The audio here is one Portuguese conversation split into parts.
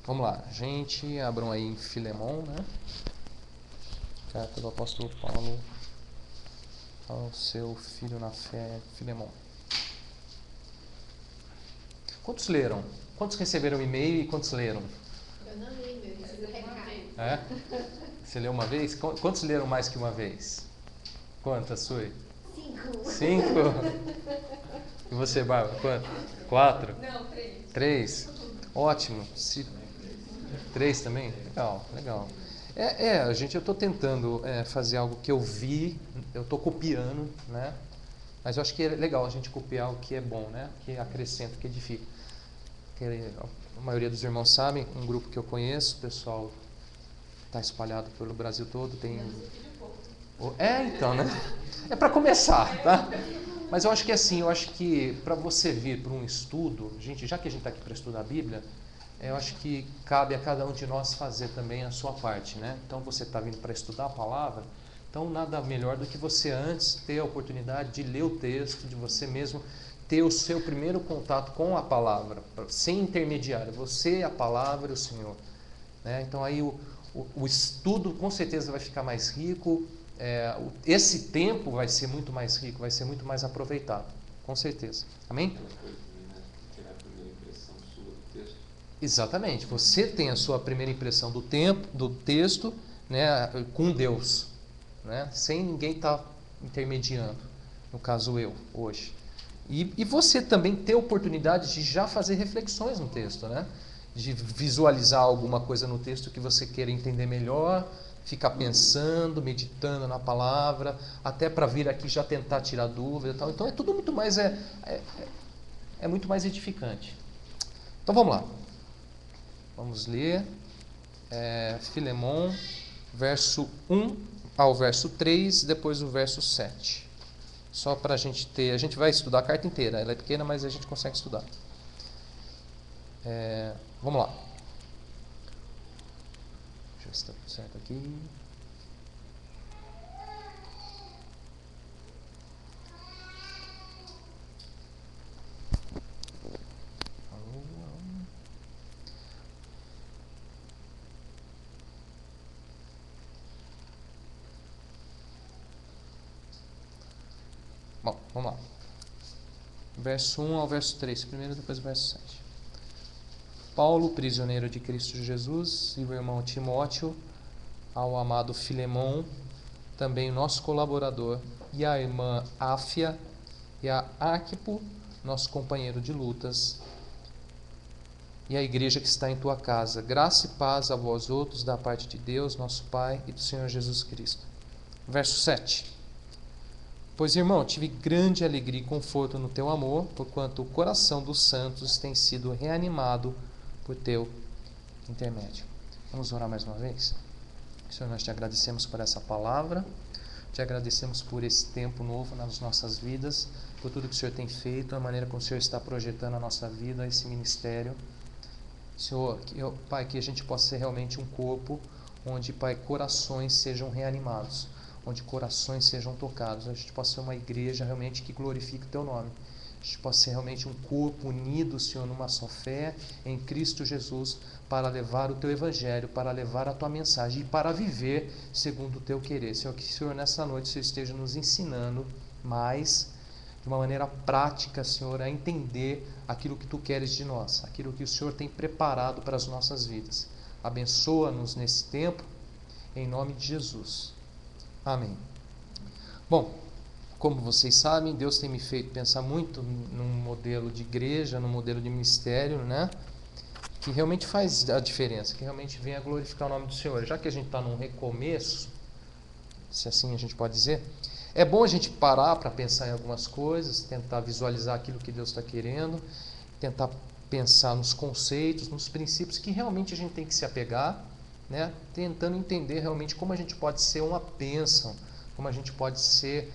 Vamos lá, gente, abram aí em Filemon, né? Carta do apóstolo Paulo ao seu filho na fé, Filemon. Quantos leram? Quantos receberam o e-mail e quantos leram? Eu não li meu, recebi o recado. É? Você leu uma vez? Quantos leram mais que uma vez? Quantas, Sui? 5. 5? E você, Bárbara? Quanto? 4? Não, 3. 3? Ótimo. 3 também? Legal, legal. Eu estou tentando fazer algo que eu vi, eu estou copiando, né? Mas eu acho que é legal a gente copiar o que é bom, né? Que acrescenta, que edifica. A maioria dos irmãos sabem, um grupo que eu conheço, o pessoal está espalhado pelo Brasil todo, tem... então, né? É para começar, tá? Mas eu acho que assim, eu acho que para você vir para um estudo, já que a gente está aqui para estudar a Bíblia, eu acho que cabe a cada um de nós fazer também a sua parte, né? Então você está vindo para estudar a palavra, então nada melhor do que você antes ter a oportunidade de ler o texto, de você mesmo ter o seu primeiro contato com a palavra, sem intermediário, você, a palavra e o Senhor, né? Então aí o estudo com certeza vai ficar mais rico, esse tempo vai ser muito mais rico, vai ser muito mais aproveitado, com certeza. Amém? Tirar a primeira impressão sua do texto. Exatamente. Você tem a sua primeira impressão do texto, né, com Deus, né, sem ninguém estar intermediando, no caso eu, hoje. E você também ter a oportunidade de já fazer reflexões no texto, né? De visualizar alguma coisa no texto que você queira entender melhor, ficar pensando, meditando na palavra, até para vir aqui já tentar tirar dúvida e tal. Então é tudo muito mais muito mais edificante. Então vamos lá. Vamos ler Filemon, verso 1 ao verso 3, depois o verso 7. Só para a gente ter... A gente vai estudar a carta inteira. Ela é pequena, mas a gente consegue estudar. Vamos lá. Deixa eu ver se está tudo certo aqui. Bom, vamos lá. Verso 1 ao verso 3, primeiro, depois o verso 7. Paulo, prisioneiro de Cristo Jesus, e o irmão Timóteo, ao amado Filemon, também nosso colaborador, e a irmã Áfia, e a Arquipo, nosso companheiro de lutas, e a igreja que está em tua casa. Graça e paz a vós outros, da parte de Deus, nosso Pai, e do Senhor Jesus Cristo. Verso 7. Pois, irmão, tive grande alegria e conforto no teu amor, porquanto o coração dos santos tem sido reanimado por teu intermédio. Vamos orar mais uma vez? Senhor, nós te agradecemos por essa palavra, te agradecemos por esse tempo novo nas nossas vidas, por tudo que o Senhor tem feito, a maneira como o Senhor está projetando a nossa vida, esse ministério. Senhor, Pai, que a gente possa ser realmente um corpo onde, Pai, corações sejam reanimados, onde corações sejam tocados, a gente possa ser uma igreja realmente que glorifique o Teu nome, a gente possa ser realmente um corpo unido, Senhor, numa só fé, em Cristo Jesus, para levar o Teu Evangelho, para levar a Tua mensagem e para viver segundo o Teu querer. Senhor, que, Senhor, nessa noite o Senhor esteja nos ensinando mais, de uma maneira prática, Senhor, a entender aquilo que Tu queres de nós, aquilo que o Senhor tem preparado para as nossas vidas. Abençoa-nos nesse tempo, em nome de Jesus. Amém. Bom, como vocês sabem, Deus tem me feito pensar muito num modelo de igreja, num modelo de ministério, né? Que realmente faz a diferença, que realmente vem a glorificar o nome do Senhor. Já que a gente está num recomeço, se assim a gente pode dizer, é bom a gente parar para pensar em algumas coisas, tentar visualizar aquilo que Deus está querendo, tentar pensar nos conceitos, nos princípios que realmente a gente tem que se apegar, né? Tentando entender realmente como a gente pode ser uma bênção, como a gente pode ser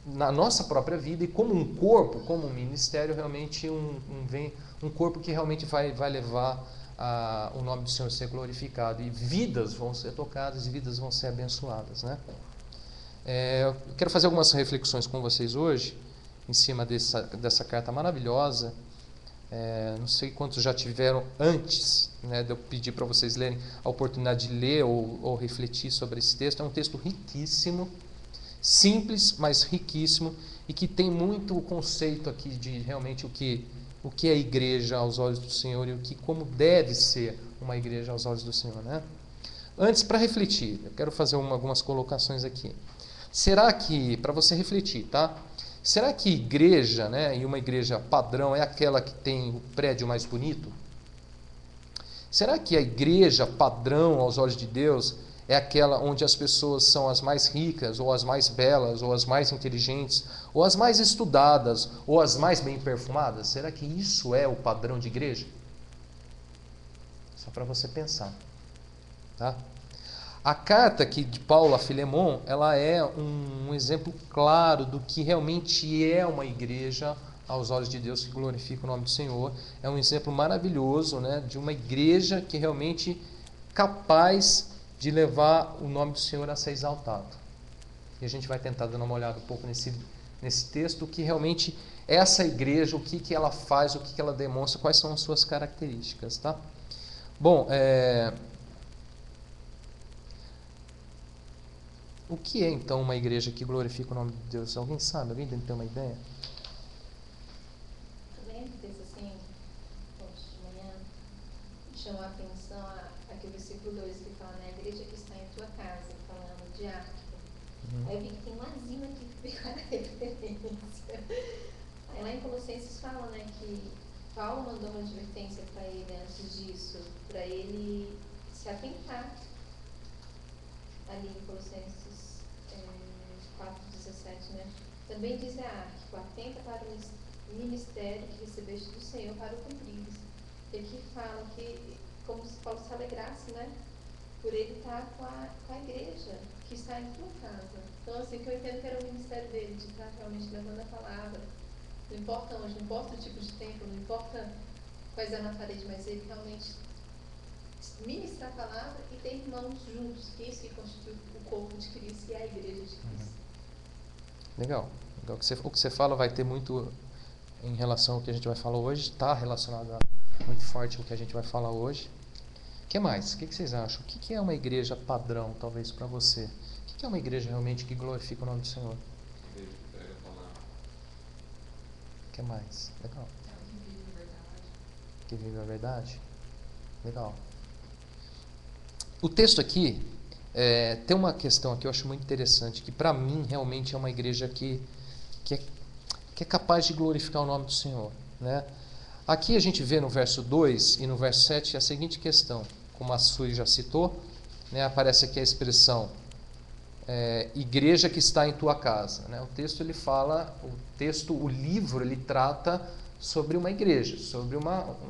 na nossa própria vida e como um corpo, como um ministério, realmente um corpo que realmente vai levar o nome do Senhor a ser glorificado e vidas vão ser tocadas e vidas vão ser abençoadas, né? Eu quero fazer algumas reflexões com vocês hoje em cima dessa carta maravilhosa Não sei quantos já tiveram antes, né, de eu pedir para vocês lerem, a oportunidade de ler ou refletir sobre esse texto. É um texto riquíssimo, simples, mas riquíssimo, e que tem muito o conceito aqui de realmente o que é a igreja aos olhos do Senhor e como deve ser uma igreja aos olhos do Senhor, né? Antes, para refletir, eu quero fazer algumas colocações aqui. Será que, para você refletir, tá? Será que igreja, né, e uma igreja padrão é aquela que tem o prédio mais bonito? Será que a igreja padrão aos olhos de Deus é aquela onde as pessoas são as mais ricas, ou as mais belas, ou as mais inteligentes, ou as mais estudadas, ou as mais bem perfumadas? Será que isso é o padrão de igreja? Só para você pensar, tá? A carta aqui de Paulo a Filemon, ela é um exemplo claro do que realmente é uma igreja aos olhos de Deus que glorifica o nome do Senhor. É um exemplo maravilhoso, né, de uma igreja que realmente capaz de levar o nome do Senhor a ser exaltado. E a gente vai tentar dar uma olhada um pouco nesse texto, o que realmente é essa igreja, o que ela faz, o que ela demonstra, quais são as suas características, tá? Bom, o que é então uma igreja que glorifica o nome de Deus? Alguém sabe? Alguém tem uma ideia? Eu lembro desse assim, hoje de manhã, chamou a atenção aqui o versículo 2 que fala, né? A igreja que está em tua casa, falando de Arquipo. Aí eu vi que tem um azinho aqui que veio a referência. Aí lá em Colossenses fala, né, que Paulo mandou uma advertência para ele antes disso, para ele se atentar. Ali em Colossenses 4,17, né? Também diz a Arquipo, atenta para o ministério que recebeste do Senhor para o cumprires. E aqui fala que, como se Paulo se alegrasse, né? Por ele estar com a igreja que está em tua casa. Então, assim, que eu entendo que era o ministério dele, de estar realmente levando a palavra. Não importa onde, não importa o tipo de templo, não importa quais é na parede, mas ele realmente ministrar a palavra e ter irmãos juntos, que isso que constitui o corpo de Cristo e a igreja de Cristo. Legal. O que você fala vai ter muito em relação ao que a gente vai falar hoje, está relacionado muito forte ao que a gente vai falar hoje. O que mais? O que vocês acham? O que é uma igreja padrão, talvez, para você? O que é uma igreja realmente que glorifica o nome do Senhor? O que mais? Legal. Que vive a verdade? Legal. O texto aqui tem uma questão aqui que eu acho muito interessante, que para mim realmente é uma igreja que é capaz de glorificar o nome do Senhor, né? Aqui a gente vê no verso 2 e no verso 7 a seguinte questão, como a Sui já citou, né, aparece aqui a expressão igreja que está em tua casa, né? O texto ele fala, o livro ele trata sobre uma igreja,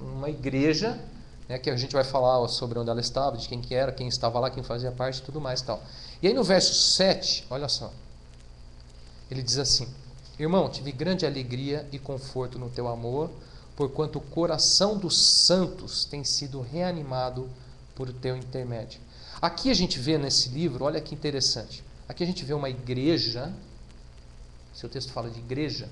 uma igreja, né, que a gente vai falar sobre onde ela estava, de quem que era, quem estava lá, quem fazia parte e tudo mais e tal. E aí no verso 7, olha só, ele diz assim: irmão, tive grande alegria e conforto no teu amor, porquanto o coração dos santos tem sido reanimado por teu intermédio. Aqui a gente vê nesse livro, olha que interessante, aqui a gente vê uma igreja, seu texto fala de igreja,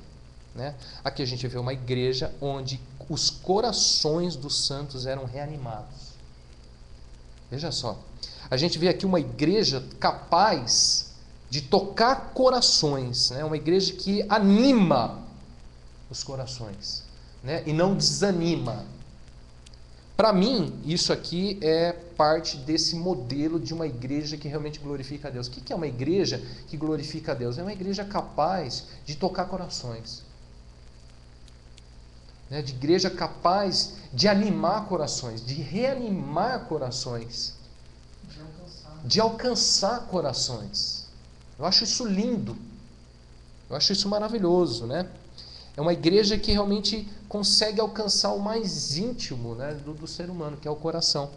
né? Aqui a gente vê uma igreja onde os corações dos santos eram reanimados. Veja só, a gente vê aqui uma igreja capaz de tocar corações, né? Uma igreja que anima os corações, né? E não desanima. Para mim, isso aqui é parte desse modelo de uma igreja que realmente glorifica a Deus. O que é uma igreja que glorifica a Deus? É uma igreja capaz de tocar corações, né? De igreja capaz de animar corações, de reanimar corações, de alcançar corações. Eu acho isso lindo, eu acho isso maravilhoso, né? É uma igreja que realmente consegue alcançar o mais íntimo, né, do ser humano, que é o coração.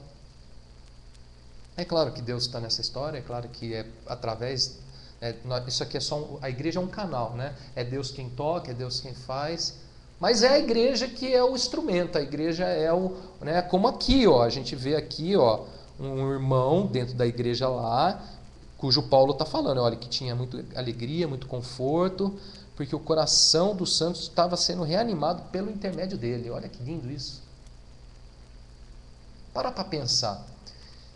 É claro que Deus está nessa história, é claro que é através... isso aqui é só... a igreja é um canal, né? É Deus quem toca, é Deus quem faz, mas é a igreja que é o instrumento, a igreja é o... né, como aqui, ó, a gente vê aqui, ó, um irmão dentro da igreja lá, cujo Paulo está falando, olha, que tinha muita alegria, muito conforto, porque o coração dos santos estava sendo reanimado pelo intermédio dele. Olha que lindo isso. Para pensar.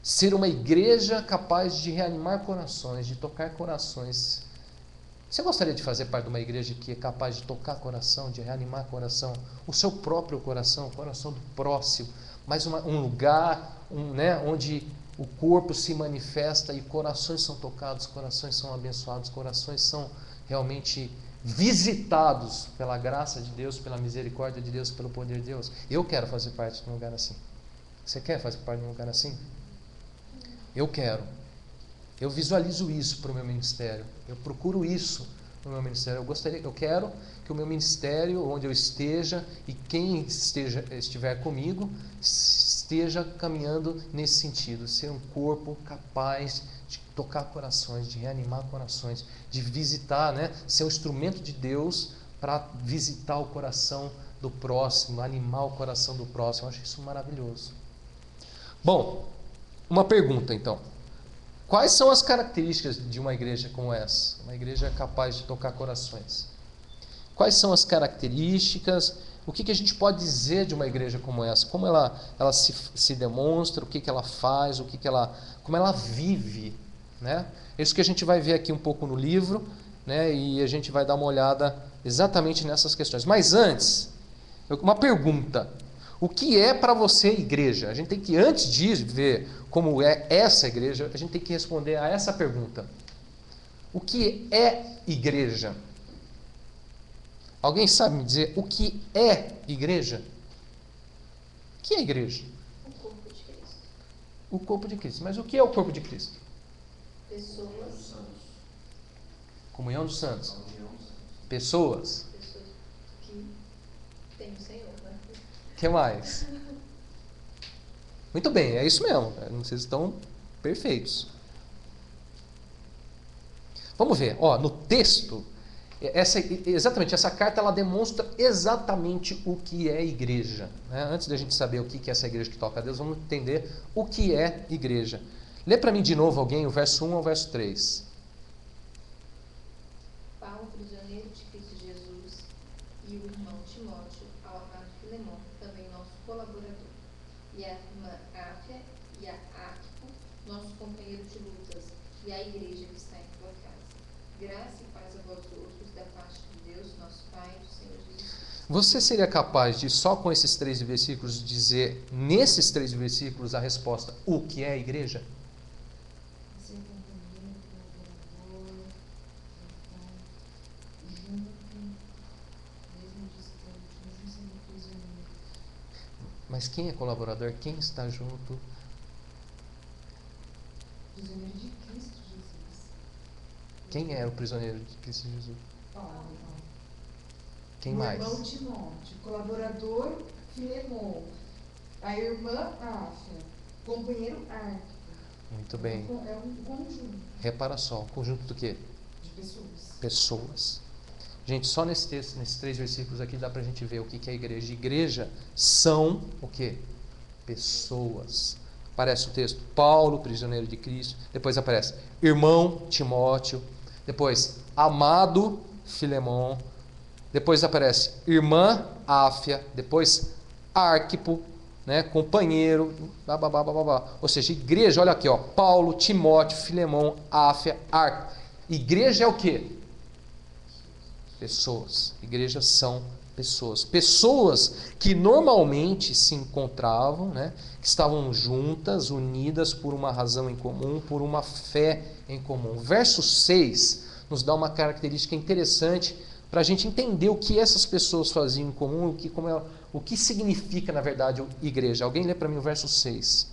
Ser uma igreja capaz de reanimar corações, de tocar corações. Você gostaria de fazer parte de uma igreja que é capaz de tocar coração, de reanimar coração? O seu próprio coração, o coração do próximo. Mas um lugar onde o corpo se manifesta e corações são tocados, corações são abençoados, corações são realmente visitados pela graça de Deus, pela misericórdia de Deus, pelo poder de Deus. Eu quero fazer parte de um lugar assim. Você quer fazer parte de um lugar assim? Eu quero. Eu visualizo isso para o meu ministério. Eu procuro isso no meu ministério. Eu quero que o meu ministério, onde eu esteja, e quem estiver comigo, esteja caminhando nesse sentido. Ser um corpo capaz de tocar corações, de reanimar corações, de visitar, ser um instrumento de Deus para visitar o coração do próximo, animar o coração do próximo. Eu acho isso maravilhoso. Bom, uma pergunta então. Quais são as características de uma igreja como essa? Uma igreja capaz de tocar corações. Quais são as características? O que a gente pode dizer de uma igreja como essa? Como ela se demonstra? O que ela faz? Como ela vive? Né? Isso que a gente vai ver aqui um pouco no livro, né? E a gente vai dar uma olhada exatamente nessas questões. Mas antes, uma pergunta. O que é para você igreja? A gente tem que, antes de ver como é essa igreja, a gente tem que responder a essa pergunta. O que é igreja? Alguém sabe me dizer o que é igreja? O que é igreja? O corpo de Cristo. O corpo de Cristo. Mas o que é o corpo de Cristo? Pessoas. Comunhão dos santos. Pessoas. Pessoas que têm o Senhor, né? O que mais? Muito bem, é isso mesmo. Vocês estão perfeitos. Vamos ver. No texto, exatamente, essa carta ela demonstra exatamente o que é igreja. Né? Antes da gente saber o que é essa igreja que toca a Deus, vamos entender o que é igreja. Lê para mim de novo alguém o verso 1 ao verso 3. Paulo, prisioneiro de Cristo Jesus, e o irmão Timóteo, ao amado Filemão, também nosso colaborador, e a irmã Áfia e a Arquipo, nosso companheiro de lutas, e a igreja que está em tua casa. Graça e paz a vós outros, da parte de Deus, nosso Pai e do Senhor Jesus Cristo. Você seria capaz de, só com esses 3 versículos, dizer, nesses 3 versículos, a resposta, o que é a igreja? Ser companheiro, colaborador, junto, mesmo distante, mesmo sendo prisioneiro. Mas quem é colaborador? Quem está junto? Prisioneiro de Cristo Jesus. Quem era o prisioneiro de Cristo Jesus? Paulo. Quem o mais? irmão Timóteo, colaborador Filemão, a irmã Áfia, companheiro Arquipo. Muito bem. É um conjunto Repara só, conjunto do quê? de pessoas. Pessoas. Gente, só nesse texto, nesses 3 versículos aqui, dá pra gente ver o que é igreja. Igreja são o quê? Pessoas. Aparece o texto, Paulo, prisioneiro de Cristo. Depois aparece, irmão Timóteo. Depois, amado Filemão. Depois aparece, irmã Áfia. Depois, Arquipo, companheiro. Ou seja, igreja, olha aqui, Paulo, Timóteo, Filemão, Áfia, Arquipo. Igreja é o quê? Pessoas. Igrejas são pessoas. Pessoas que normalmente se encontravam, que estavam juntas, unidas por uma razão em comum, por uma fé em comum. Verso 6 nos dá uma característica interessante para a gente entender o que essas pessoas faziam em comum, o que significa, na verdade, igreja. Alguém lê para mim o verso 6.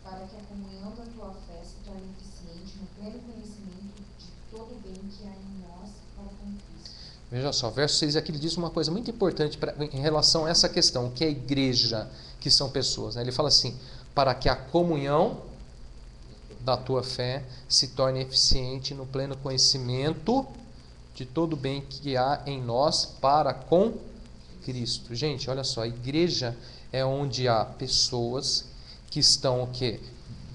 Para que a comunhão da tua fé se torne eficiente no pleno conhecimento de todo o bem que há em nós para com Cristo. Veja só, verso 6 aqui ele diz uma coisa muito importante em relação a essa questão, o que é igreja, que são pessoas. Ele fala assim, para que a comunhão da tua fé se torne eficiente no pleno conhecimento de todo o bem que há em nós para com Cristo. Gente, olha só, a igreja é onde há pessoas que estão o quê?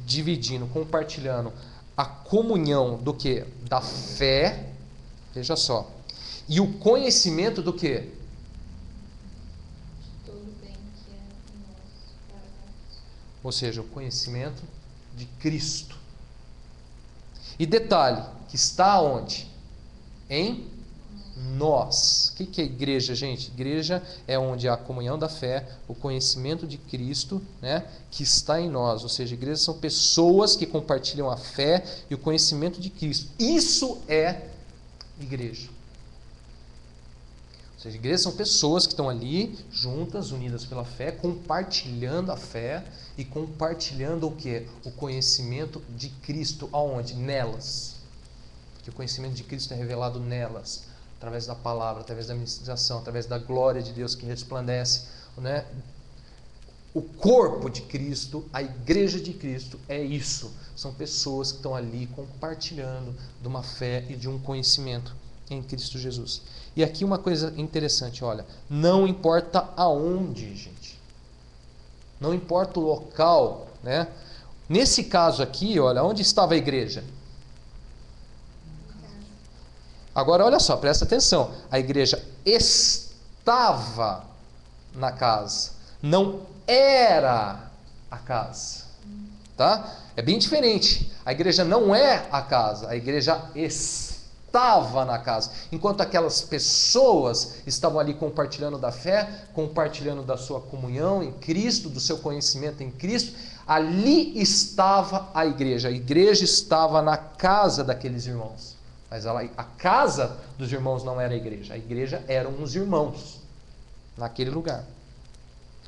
dividindo, compartilhando a comunhão do que? Da fé, veja só, e o conhecimento do que? Todo bem que é em nós para com Cristo. Ou seja, o conhecimento de Cristo. E detalhe, que está onde? Em nós. O que é igreja, gente? Igreja é onde há a comunhão da fé, o conhecimento de Cristo, né, que está em nós. Ou seja, igrejas são pessoas que compartilham a fé e o conhecimento de Cristo. Isso é igreja. Ou seja, igrejas são pessoas que estão ali, juntas, unidas pela fé, compartilhando a fé e compartilhando o quê? O conhecimento de Cristo. Aonde? Nelas. Porque o conhecimento de Cristo é revelado nelas, através da palavra, através da ministração, através da glória de Deus que resplandece, né? O corpo de Cristo, a igreja de Cristo é isso. São pessoas que estão ali compartilhando de uma fé e de um conhecimento em Cristo Jesus. E aqui uma coisa interessante, olha, não importa aonde, gente. Não importa o local, né? Nesse caso aqui, olha, onde estava a igreja? Agora, olha só, presta atenção. A igreja estava na casa, não era a casa. Tá? É bem diferente. A igreja não é a casa, a igreja estava na casa. Enquanto aquelas pessoas estavam ali compartilhando da fé, compartilhando da sua comunhão em Cristo, do seu conhecimento em Cristo, ali estava a igreja. A igreja estava na casa daqueles irmãos. Mas a casa dos irmãos não era a igreja eram os irmãos naquele lugar.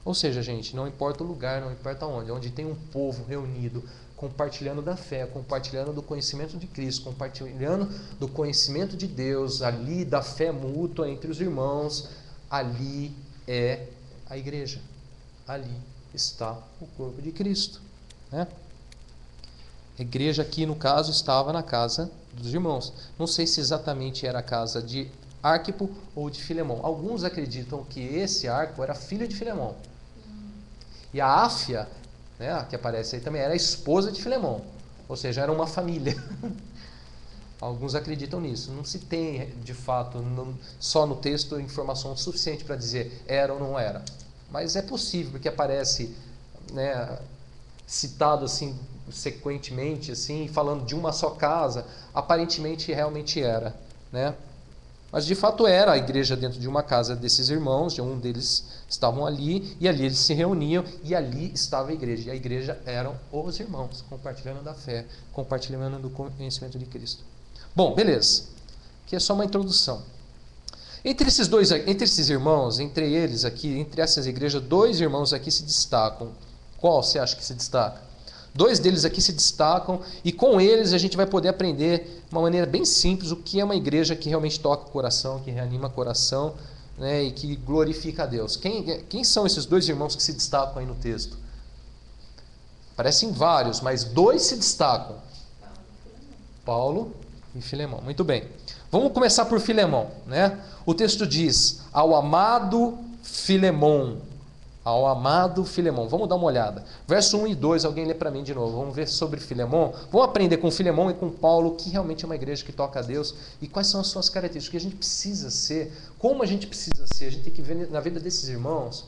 Ou seja, gente, não importa o lugar, não importa onde tem um povo reunido, compartilhando da fé, compartilhando do conhecimento de Cristo, compartilhando do conhecimento de Deus, ali da fé mútua entre os irmãos, ali é a igreja. Ali está o corpo de Cristo, né? A igreja aqui, no caso, estava na casa dos irmãos. Não sei se exatamente era a casa de Arquipo ou de Filemão. Alguns acreditam que esse Arquipo era filho de Filemão. E a Áfia, né, que aparece aí também, era a esposa de Filemão. Ou seja, era uma família. Alguns acreditam nisso. Não se tem, de fato, só no texto informação suficiente para dizer era ou não era. Mas é possível, porque aparece, né, citado assim sequentemente, assim, falando de uma só casa, aparentemente realmente era, né? Mas de fato era a igreja dentro de uma casa desses irmãos, de um deles estavam ali, e ali eles se reuniam, e ali estava a igreja. E a igreja eram os irmãos, compartilhando da fé, compartilhando do conhecimento de Cristo. Bom, beleza. Aqui é só uma introdução. Entre esses irmãos, entre eles aqui, entre essas igrejas, 2 irmãos aqui se destacam. Qual você acha que se destaca? 2 deles aqui se destacam e com eles a gente vai poder aprender de uma maneira bem simples o que é uma igreja que realmente toca o coração, que reanima o coração, né, e que glorifica a Deus. Quem são esses 2 irmãos que se destacam aí no texto? Parecem vários, mas 2 se destacam. Paulo e Filemão. Muito bem. Vamos começar por Filemão, né? O texto diz: ao amado Filemão. Ao amado Filemão. Vamos dar uma olhada. Verso 1 e 2, alguém lê para mim de novo. Vamos ver sobre Filemão. Vamos aprender com Filemão e com Paulo o que realmente é uma igreja que toca a Deus e quais são as suas características. O que a gente precisa ser, como a gente precisa ser. A gente tem que ver na vida desses irmãos,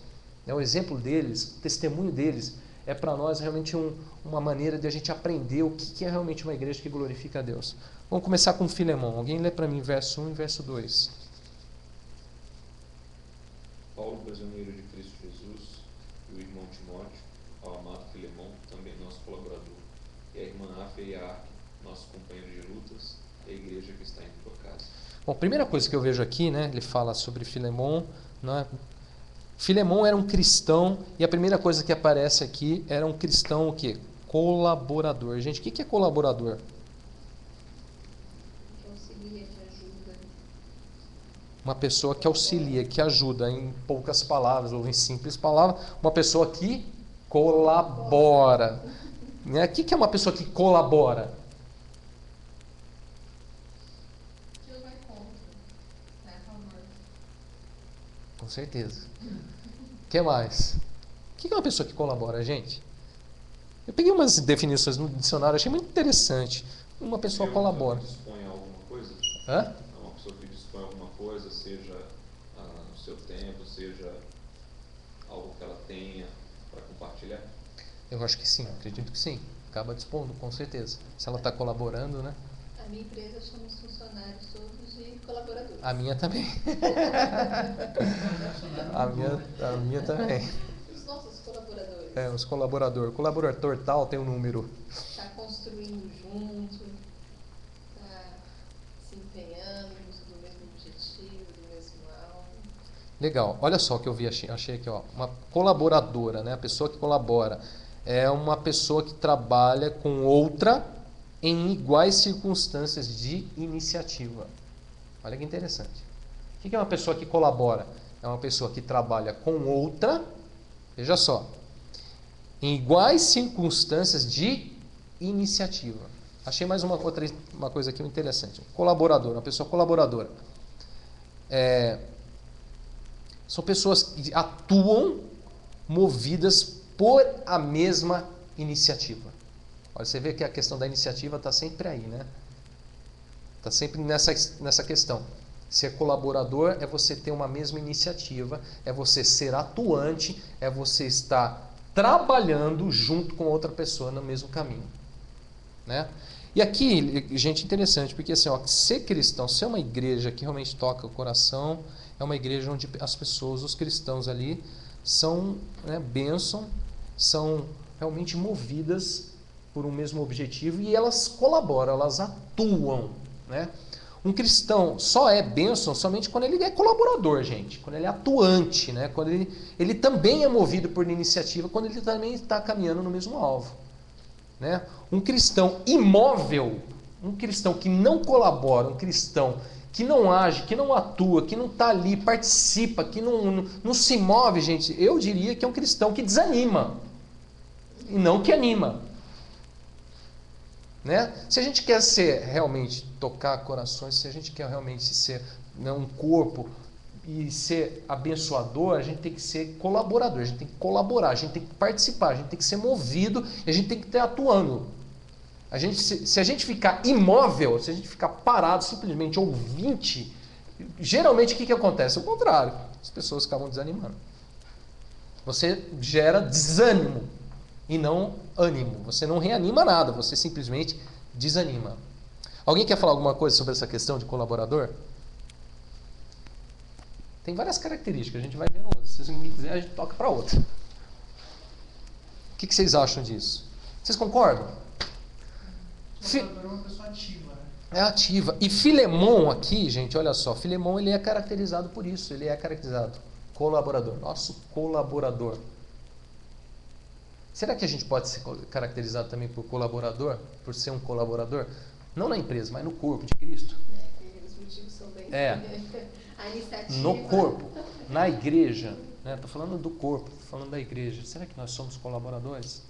né, o exemplo deles, o testemunho deles, é para nós realmente uma maneira de a gente aprender o que é realmente uma igreja que glorifica a Deus. Vamos começar com Filemão. Alguém lê para mim verso 1 e verso 2. Paulo, prisioneiro de Cristo Jesus, e o irmão Timóteo, ao amado Filemão, também nosso colaborador, e a irmã Áfia e a Arque, nossos companheiros de lutas, e a igreja que está em tua casa. Bom, primeira coisa que eu vejo aqui, né, ele fala sobre Filemão, né? Filemão era um cristão, e a primeira coisa que aparece aqui era um cristão o quê? Colaborador. Gente, o que é colaborador? Que auxilia, que ajuda. Uma pessoa que auxilia, que ajuda, em poucas palavras ou em simples palavras, uma pessoa que colabora. Né? O que é uma pessoa que colabora? Que não vai contra, vai a favor. Com certeza. O que mais? O que é uma pessoa que colabora, gente? Eu peguei umas definições no dicionário, achei muito interessante. Uma pessoa colabora. Dispõe a alguma coisa? Hã? É uma pessoa que dispõe a alguma coisa, seja o seu tempo, seja algo que ela tenha para compartilhar? Eu acho que sim, acredito que sim. Acaba dispondo, com certeza. Se ela está colaborando, né? A minha empresa chama os funcionários todos de colaboradores. A minha também. a minha também. Os nossos colaboradores. É, os colaboradores. Colaborador tal tem um número. Está construindo junto, está se empenhando em busca do mesmo objetivo, do mesmo alvo. Legal. Olha só o que eu vi, achei aqui, ó. Uma colaboradora, né? A pessoa que colabora é uma pessoa que trabalha com outra em iguais circunstâncias de iniciativa. Olha que interessante. O que é uma pessoa que colabora? É uma pessoa que trabalha com outra, veja só, em iguais circunstâncias de iniciativa. Achei mais uma coisa aqui interessante. Colaborador, uma pessoa colaboradora. São pessoas que atuam movidas por a mesma iniciativa. Olha, você vê que a questão da iniciativa está sempre aí, né? Está sempre nessa questão. Ser colaborador é você ter uma mesma iniciativa, é você ser atuante, é você estar trabalhando junto com outra pessoa no mesmo caminho, né? E aqui, gente, interessante, porque assim, ó, ser cristão, ser uma igreja que realmente toca o coração, é uma igreja onde as pessoas, os cristãos ali, são, né, bênção, são realmente movidas por um mesmo objetivo e elas colaboram, elas atuam, né? Um cristão só é bênção somente quando ele é colaborador, gente, quando ele é atuante, né? Quando ele também é movido por iniciativa, quando ele também está caminhando no mesmo alvo, né? Um cristão imóvel, um cristão que não colabora, um cristão que não age, que não atua, que não está ali, participa, que não se move, gente, eu diria que é um cristão que desanima e não que anima. Né? Se a gente quer ser realmente tocar corações, se a gente quer realmente ser, né, um corpo e ser abençoador, a gente tem que ser colaborador, a gente tem que colaborar, a gente tem que participar, a gente tem que ser movido e a gente tem que estar atuando. Se a gente ficar imóvel, se a gente ficar parado, simplesmente ouvinte, geralmente o que acontece? O contrário, as pessoas acabam desanimando. Você gera desânimo e não ânimo. Você não reanima nada, você simplesmente desanima. Alguém quer falar alguma coisa sobre essa questão de colaborador? Tem várias características, a gente vai vendo outras. Se vocês me quiserem, a gente toca para outra. O que vocês acham disso? Vocês concordam? Colaborador é uma pessoa ativa, né? É ativa. E Filemão aqui, gente, olha só. Filemão, ele é caracterizado por isso. Ele é caracterizado colaborador. Nosso colaborador. Será que a gente pode ser caracterizado também por colaborador? Por ser um colaborador? Não na empresa, mas no corpo de Cristo. Os motivos são bem... A iniciativa... No corpo, na igreja. Estou falando do corpo, estou falando da igreja. Será que nós somos colaboradores?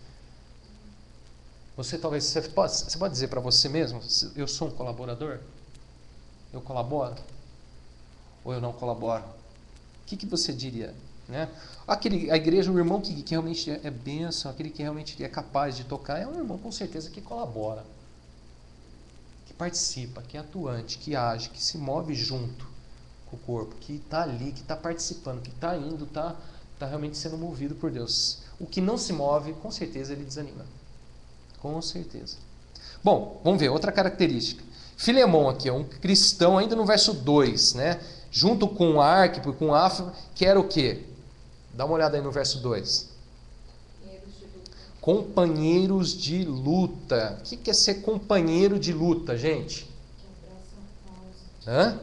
Você pode dizer para você mesmo, eu sou um colaborador? Eu colaboro? Ou eu não colaboro? O que você diria? Né? A igreja, o irmão que realmente é bênção, aquele que realmente é capaz de tocar, é um irmão com certeza que colabora, que participa, que é atuante, que age, que se move junto com o corpo, que está ali, que está participando, que está indo, está realmente sendo movido por Deus. O que não se move, com certeza ele desanima. Com certeza. Bom, vamos ver, outra característica. Filemão aqui é um cristão, ainda no verso 2, né? Junto com Arquipo e com África, que era o quê? Dá uma olhada aí no verso 2. Companheiros de luta. O que é ser companheiro de luta, gente? Que abraça a causa. Hã?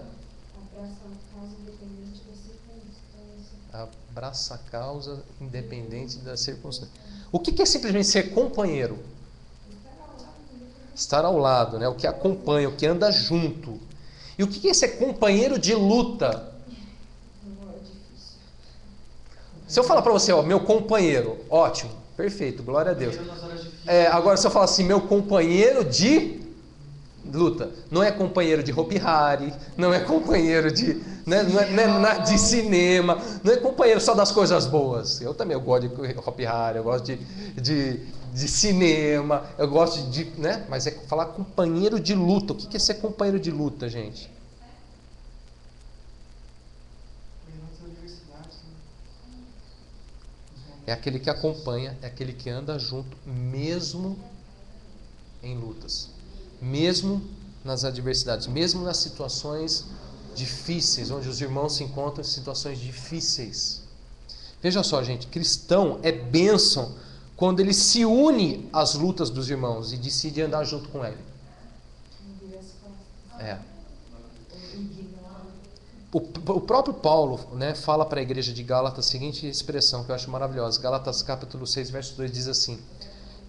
Abraça a causa independente da circunstância. Abraça a causa independente da circunstância. O que é simplesmente ser companheiro? Estar ao lado, né? O que acompanha, o que anda junto. E o que é ser companheiro de luta? Se eu falar para você, ó, meu companheiro, ótimo, perfeito, glória a Deus. Agora se eu falar assim, meu companheiro de luta, não é companheiro de Hopi Hari, não é companheiro de, né, não é de cinema, não é companheiro só das coisas boas. Eu também gosto de Hopi Hari, eu gosto de cinema, eu gosto de, né? Mas é falar companheiro de luta. O que é ser companheiro de luta, gente? É aquele que acompanha, é aquele que anda junto, mesmo em lutas, mesmo nas adversidades, mesmo nas situações difíceis, onde os irmãos se encontram em situações difíceis. Veja só, gente, cristão é bênção quando ele se une às lutas dos irmãos e decide andar junto com ele. É. O próprio Paulo, né, fala para a igreja de Gálatas a seguinte expressão que eu acho maravilhosa. Gálatas capítulo 6, verso 2 diz assim: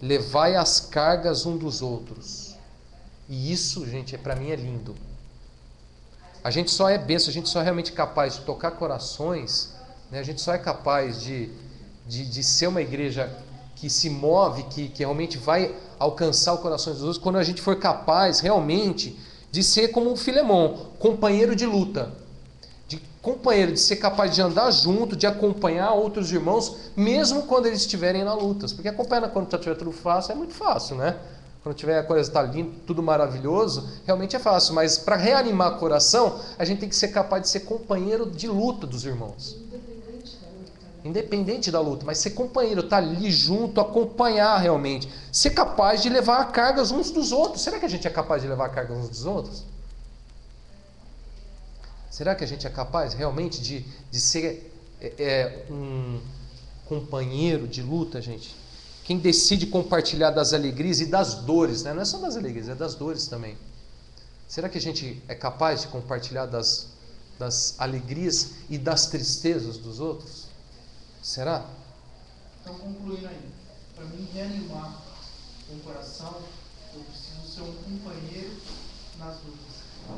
levai as cargas um dos outros. E isso, gente, para mim é lindo. A gente só é bênção, a gente só é realmente capaz de tocar corações, né, a gente só é capaz de ser uma igreja que se move, que realmente vai alcançar o coração dos outros, quando a gente for capaz realmente de ser como o Filemon, companheiro de luta. Companheiro, de ser capaz de andar junto, de acompanhar outros irmãos, mesmo quando eles estiverem na luta. Porque acompanhar quando estiver tudo fácil é muito fácil, né? Quando tiver a coisa está linda, tudo maravilhoso, realmente é fácil. Mas para reanimar o coração, a gente tem que ser capaz de ser companheiro de luta dos irmãos. Independente da luta, mas ser companheiro, estar ali junto, acompanhar realmente. Ser capaz de levar cargas uns dos outros. Será que a gente é capaz de levar cargas uns dos outros? Será que a gente é capaz realmente de ser um companheiro de luta, gente? Quem decide compartilhar das alegrias e das dores, né? Não é só das alegrias, é das dores também. Será que a gente é capaz de compartilhar das alegrias e das tristezas dos outros? Será? Então, concluindo aí, para mim reanimar o coração, eu preciso ser um companheiro nas lutas.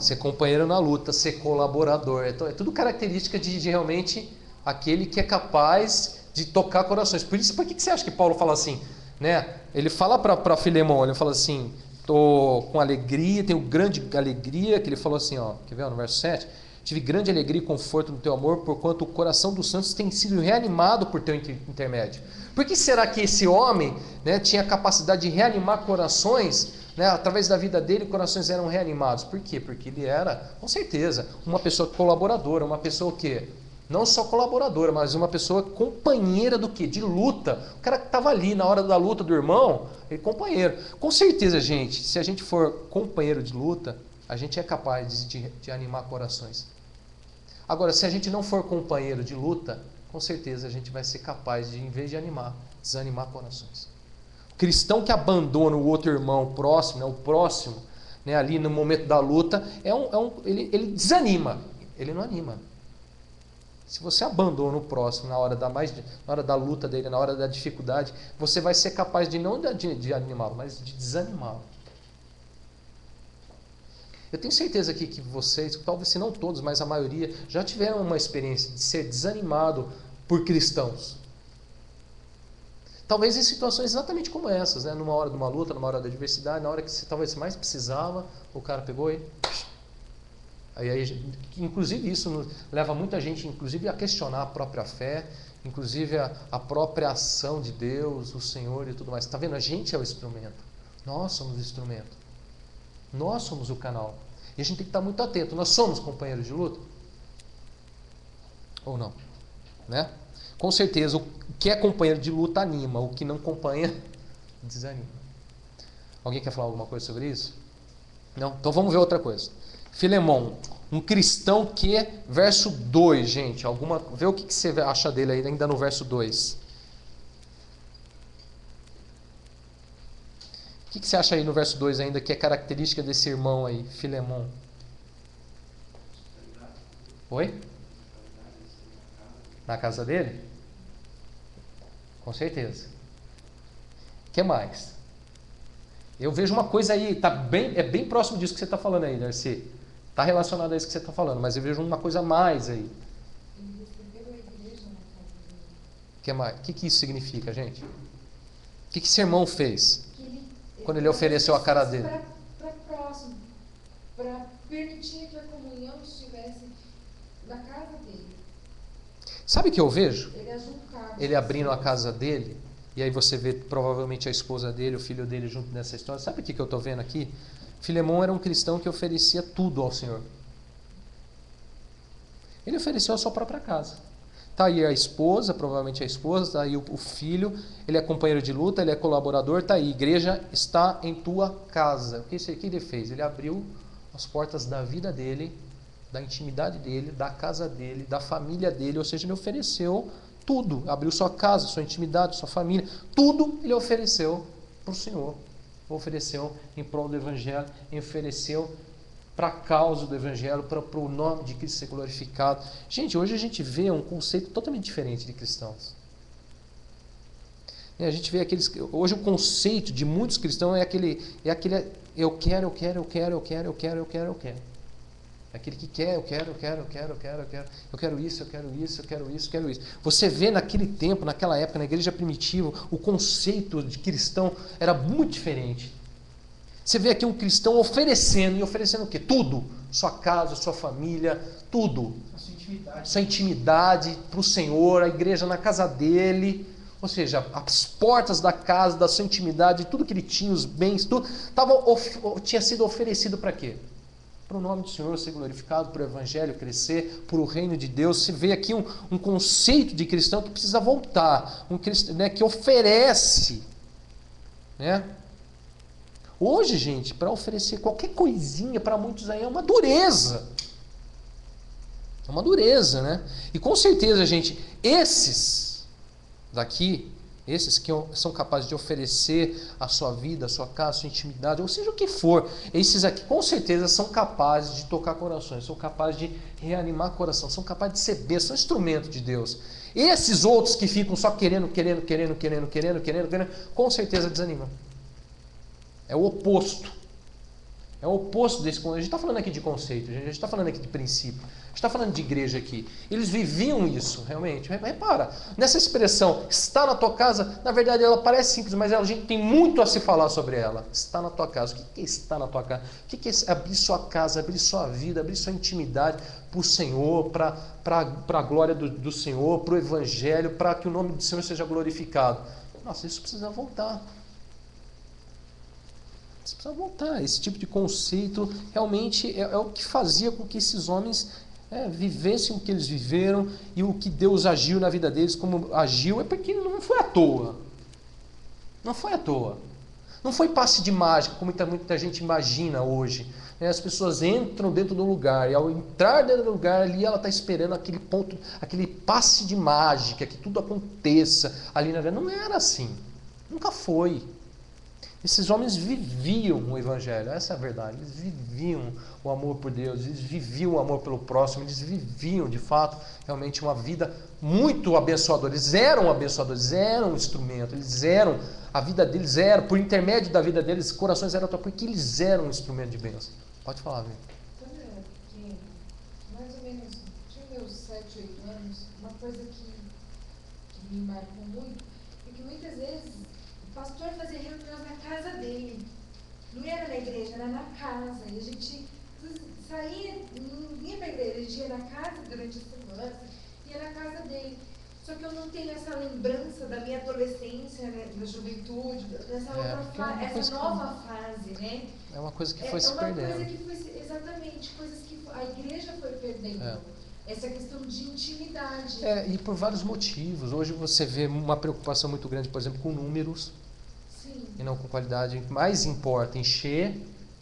Ser companheiro na luta, ser colaborador. É tudo característica de realmente aquele que é capaz de tocar corações. Por que você acha que Paulo fala assim? Né? Ele fala para Filemon, ele fala assim, estou com alegria, tenho grande alegria, que ele falou assim, ó, quer ver no verso 7? Tive grande alegria e conforto no teu amor, porquanto o coração dos santos tem sido reanimado por teu intermédio. Por que será que esse homem, né, tinha a capacidade de reanimar corações? Né, através da vida dele, corações eram reanimados. Por quê? Porque ele era, com certeza, uma pessoa colaboradora, uma pessoa que não só colaboradora, mas uma pessoa companheira do quê? De luta. O cara que estava ali na hora da luta do irmão, ele companheiro. Com certeza, gente, se a gente for companheiro de luta, a gente é capaz de animar corações. Agora, se a gente não for companheiro de luta, com certeza a gente vai ser capaz de, em vez de animar, desanimar corações. Cristão que abandona o outro irmão próximo, né, o próximo, né, ali no momento da luta, ele desanima, ele não anima. Se você abandona o próximo na hora da luta dele, na hora da dificuldade, você vai ser capaz de não de animá-lo, mas de desanimá-lo. Eu tenho certeza aqui que vocês, talvez se não todos, mas a maioria, já tiveram uma experiência de ser desanimado por cristãos. Talvez em situações exatamente como essas, né? Numa hora de uma luta, numa hora da adversidade, na hora que talvez você mais precisava, o cara pegou e... Aí, inclusive isso leva muita gente, inclusive, a questionar a própria fé, inclusive a própria ação de Deus, o Senhor e tudo mais. Está vendo? A gente é o instrumento. Nós somos o instrumento. Nós somos o canal. E a gente tem que estar muito atento. Nós somos companheiros de luta? Ou não? Né? Com certeza, o que é companheiro de luta anima, o que não acompanha desanima. Alguém quer falar alguma coisa sobre isso? Não? Então vamos ver outra coisa. Filemon, um cristão que, verso 2, gente, vê o que você acha dele aí, ainda no verso 2. O que você acha aí no verso 2 ainda, que é característica desse irmão aí, Filemon? Oi? Na casa dele? Com certeza. O que mais? Eu vejo uma coisa aí, é bem próximo disso que você está falando aí, Darcy. Está relacionado a isso que você está falando, mas eu vejo uma coisa a mais aí. Que mais? O que isso significa, gente? O que esse irmão fez quando ele ofereceu a cara dele? Para próximo, para permitir que a comunhão estivesse na casa dele. Sabe o que eu vejo? Ele Ele abrindo a casa dele E aí você vê provavelmente a esposa dele, o filho dele junto nessa história. Sabe o que eu estou vendo aqui? Filemão era um cristão que oferecia tudo ao Senhor. Ele ofereceu a sua própria casa. Está aí a esposa, provavelmente a esposa, está aí o filho, ele é companheiro de luta, ele é colaborador, está aí, igreja está em tua casa. O que ele fez? Ele abriu as portas da vida dele, da intimidade dele, da casa dele, da família dele, ou seja, ele ofereceu tudo, abriu sua casa, sua intimidade, sua família, tudo ele ofereceu para o Senhor, ofereceu em prol do Evangelho, ofereceu para a causa do Evangelho, para o nome de Cristo ser glorificado. Gente, hoje a gente vê um conceito totalmente diferente de cristãos. A gente vê hoje o conceito de muitos cristãos é aquele eu quero. Aquele que quer, eu quero isso. Você vê naquele tempo, naquela época, na igreja primitiva, o conceito de cristão era muito diferente. Você vê aqui um cristão oferecendo o quê? Tudo. Sua casa, sua família, tudo. Sua intimidade para o Senhor, a igreja na casa dele. Ou seja, as portas da casa, da sua intimidade, tudo que ele tinha, os bens, tudo, tinha sido oferecido para quê? Para o nome do Senhor ser glorificado, para o Evangelho crescer, para o reino de Deus. Se vê aqui um conceito de cristão que precisa voltar, um cristão, né, que oferece. Né? Hoje, gente, para oferecer qualquer coisinha, para muitos aí é uma dureza. É uma dureza, né? E com certeza, gente, esses daqui, esses que são capazes de oferecer a sua vida, a sua casa, a sua intimidade, ou seja o que for, esses aqui com certeza são capazes de tocar corações, são capazes de reanimar coração, são capazes de ser bênção, são instrumento de Deus. Esses outros que ficam só querendo, com certeza desanimam. É o oposto. É o oposto desse conceito. A gente está falando aqui de conceito, a gente está falando aqui de princípio, a gente está falando de igreja aqui. Eles viviam isso, realmente. Repara, nessa expressão, está na tua casa, na verdade ela parece simples, mas a gente tem muito a se falar sobre ela. Está na tua casa. O que é estar na tua casa? O que é abrir sua casa, abrir sua vida, abrir sua intimidade para o Senhor, para a glória do Senhor, para o Evangelho, para que o nome do Senhor seja glorificado? Nossa, isso precisa voltar. Você precisa voltar. Esse tipo de conceito realmente é o que fazia com que esses homens vivessem o que eles viveram e o que Deus agiu na vida deles, como agiu, é porque não foi à toa. Não foi à toa. Não foi passe de mágica, como muita gente imagina hoje. As pessoas entram dentro do lugar e ao entrar dentro do lugar ali ela está esperando aquele ponto, aquele passe de mágica, que tudo aconteça ali na vida. Não era assim. Nunca foi. Esses homens viviam o Evangelho, essa é a verdade. Eles viviam o amor por Deus, eles viviam o amor pelo próximo, eles viviam, de fato, realmente uma vida muito abençoadora. Eles eram abençoadores, eram um instrumento, a vida deles era, por intermédio da vida deles, corações eram tocados, porque eles eram um instrumento de bênção. Pode falar, Vê. Quando eu era pequena, mais ou menos, tinha meus 7, 8 anos, uma coisa que me marcou muito, é que muitas vezes o pastor fazia reuniões na casa dele. Não era na igreja, era na casa. E a gente saía, não ia para a igreja, a gente ia na casa durante a semana, ia na casa dele. Só que eu não tenho essa lembrança da minha adolescência, né, da juventude, dessa essa nova fase, né? É uma coisa que foi se perdendo. É uma coisa que foi, exatamente, coisas que a igreja foi perdendo. Essa questão de intimidade. E por vários motivos. Hoje você vê uma preocupação muito grande, por exemplo, com números. Sim. E não com qualidade. Mais importa encher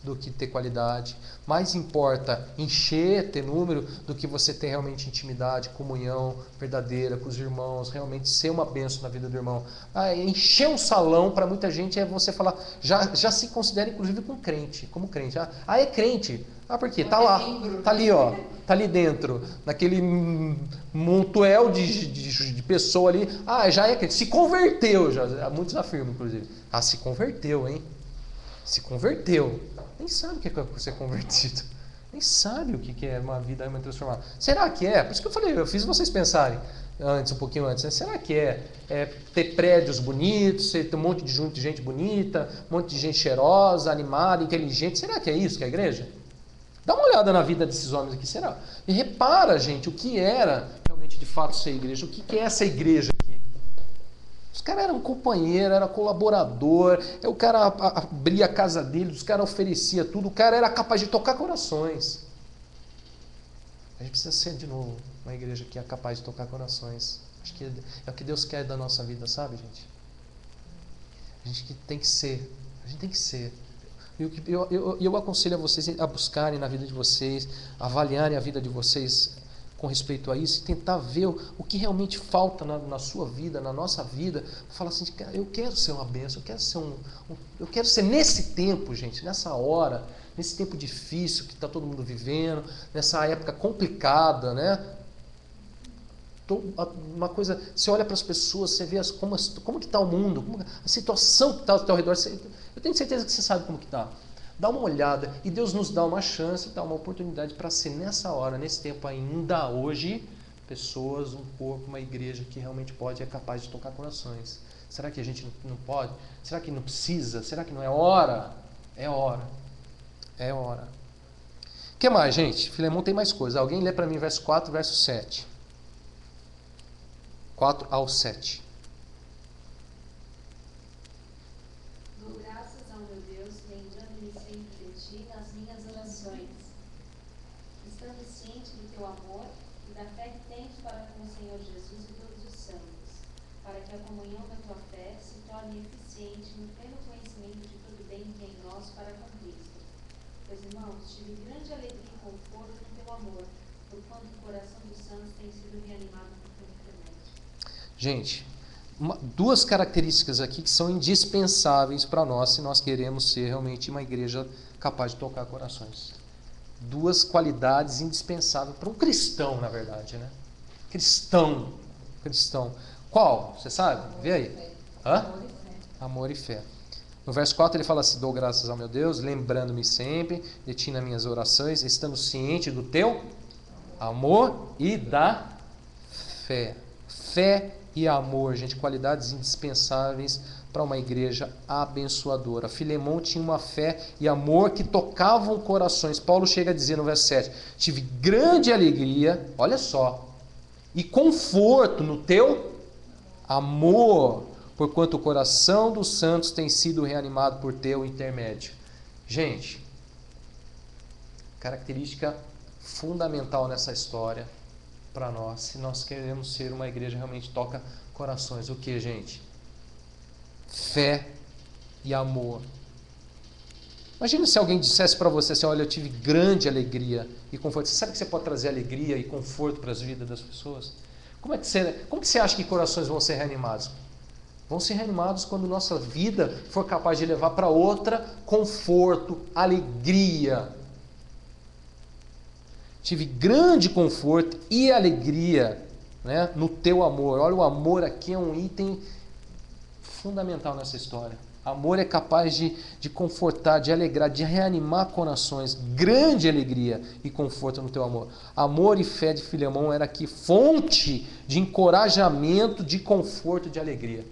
do que ter qualidade. Mais importa encher, ter número, do que você ter realmente intimidade, comunhão verdadeira com os irmãos, realmente ser uma bênção na vida do irmão. Encher um salão, para muita gente, é você falar, já se considera inclusive como crente. É crente. Por quê? Tá lá, tá ali, ó, tá ali dentro, naquele montoel de pessoa ali. Já é crente, se converteu, já. Muitos afirmam, inclusive. Se converteu, hein? Se converteu. Nem sabe o que é ser convertido. Nem sabe o que é uma vida realmente transformada. Será que é? Por isso que eu falei, eu fiz vocês pensarem um pouquinho antes. Né? Será que é ter prédios bonitos, ter um monte de gente bonita, um monte de gente cheirosa, animada, inteligente? Será que é isso que é a igreja? Dá uma olhada na vida desses homens aqui, será? E repara, gente, o que era realmente de fato ser igreja. O que é essa igreja aqui? cara era um companheiro, era colaborador, o cara abria a casa dele, os caras oferecia tudo, o cara era capaz de tocar corações. A gente precisa ser de novo uma igreja que é capaz de tocar corações. Acho que é o que Deus quer da nossa vida, sabe, gente? A gente tem que ser. A gente tem que ser. Eu aconselho a vocês a buscarem na vida de vocês, avaliarem a vida de vocês com respeito a isso e tentar ver o que realmente falta na sua vida, na nossa vida. Falar assim, cara, eu quero ser uma bênção, eu quero ser nesse tempo, gente, nessa hora, nesse tempo difícil que está todo mundo vivendo, nessa época complicada, né? Uma coisa, você olha para as pessoas, você vê como que está o mundo, a situação que está ao teu redor. Eu tenho certeza que você sabe como que está. Dá uma olhada e Deus nos dá uma chance, dá uma oportunidade para ser nessa hora, nesse tempo ainda hoje, pessoas, um corpo, uma igreja que realmente pode, é capaz de tocar corações. Será que a gente não pode? Será que não precisa? Será que não é hora? É hora. É hora. O que mais, gente? Filemão tem mais coisa. Alguém lê para mim verso 4, verso 7. 4 ao 7. Dou graças ao meu Deus, lembrando-me sempre de ti nas minhas orações, estando ciente do teu amor e da fé que tens para com o Senhor Jesus e todos os santos, para que a comunhão da tua fé se torne eficiente no pleno conhecimento de todo bem que é em nós para com Cristo. Pois, irmãos, tive grande alegria e conforto no teu amor, porquanto o coração dos santos tem sido reanimado por teu intermédio. Gente, duas características aqui que são indispensáveis para nós se nós queremos ser realmente uma igreja capaz de tocar corações. Duas qualidades indispensáveis para um cristão, na verdade, né? Cristão. Qual? Você sabe? Vê aí. Hã? Amor e fé. No verso 4 ele fala assim: dou graças ao meu Deus, lembrando-me sempre de ti nas minhas orações, estando ciente do teu amor e da fé. Fé e amor, gente, qualidades indispensáveis para uma igreja abençoadora. Filemão tinha uma fé e amor que tocavam corações. Paulo chega a dizer no verso 7: tive grande alegria, olha só, e conforto no teu amor, porquanto o coração dos santos tem sido reanimado por teu intermédio. Gente, característica fundamental nessa história para nós, se nós queremos ser uma igreja que realmente toca corações. O que, gente? Fé e amor. Imagina se alguém dissesse para você assim: olha, eu tive grande alegria e conforto. Você sabe que você pode trazer alegria e conforto para as vidas das pessoas? Como que você acha que corações vão ser reanimados? Vão ser reanimados quando nossa vida for capaz de levar para outra conforto, alegria. Tive grande conforto e alegria, né, no teu amor. Olha, o amor aqui é um item fundamental nessa história. Amor é capaz de confortar, de alegrar, de reanimar corações. Grande alegria e conforto no teu amor. Amor e fé de Filemão era aqui fonte de encorajamento, de conforto, de alegria.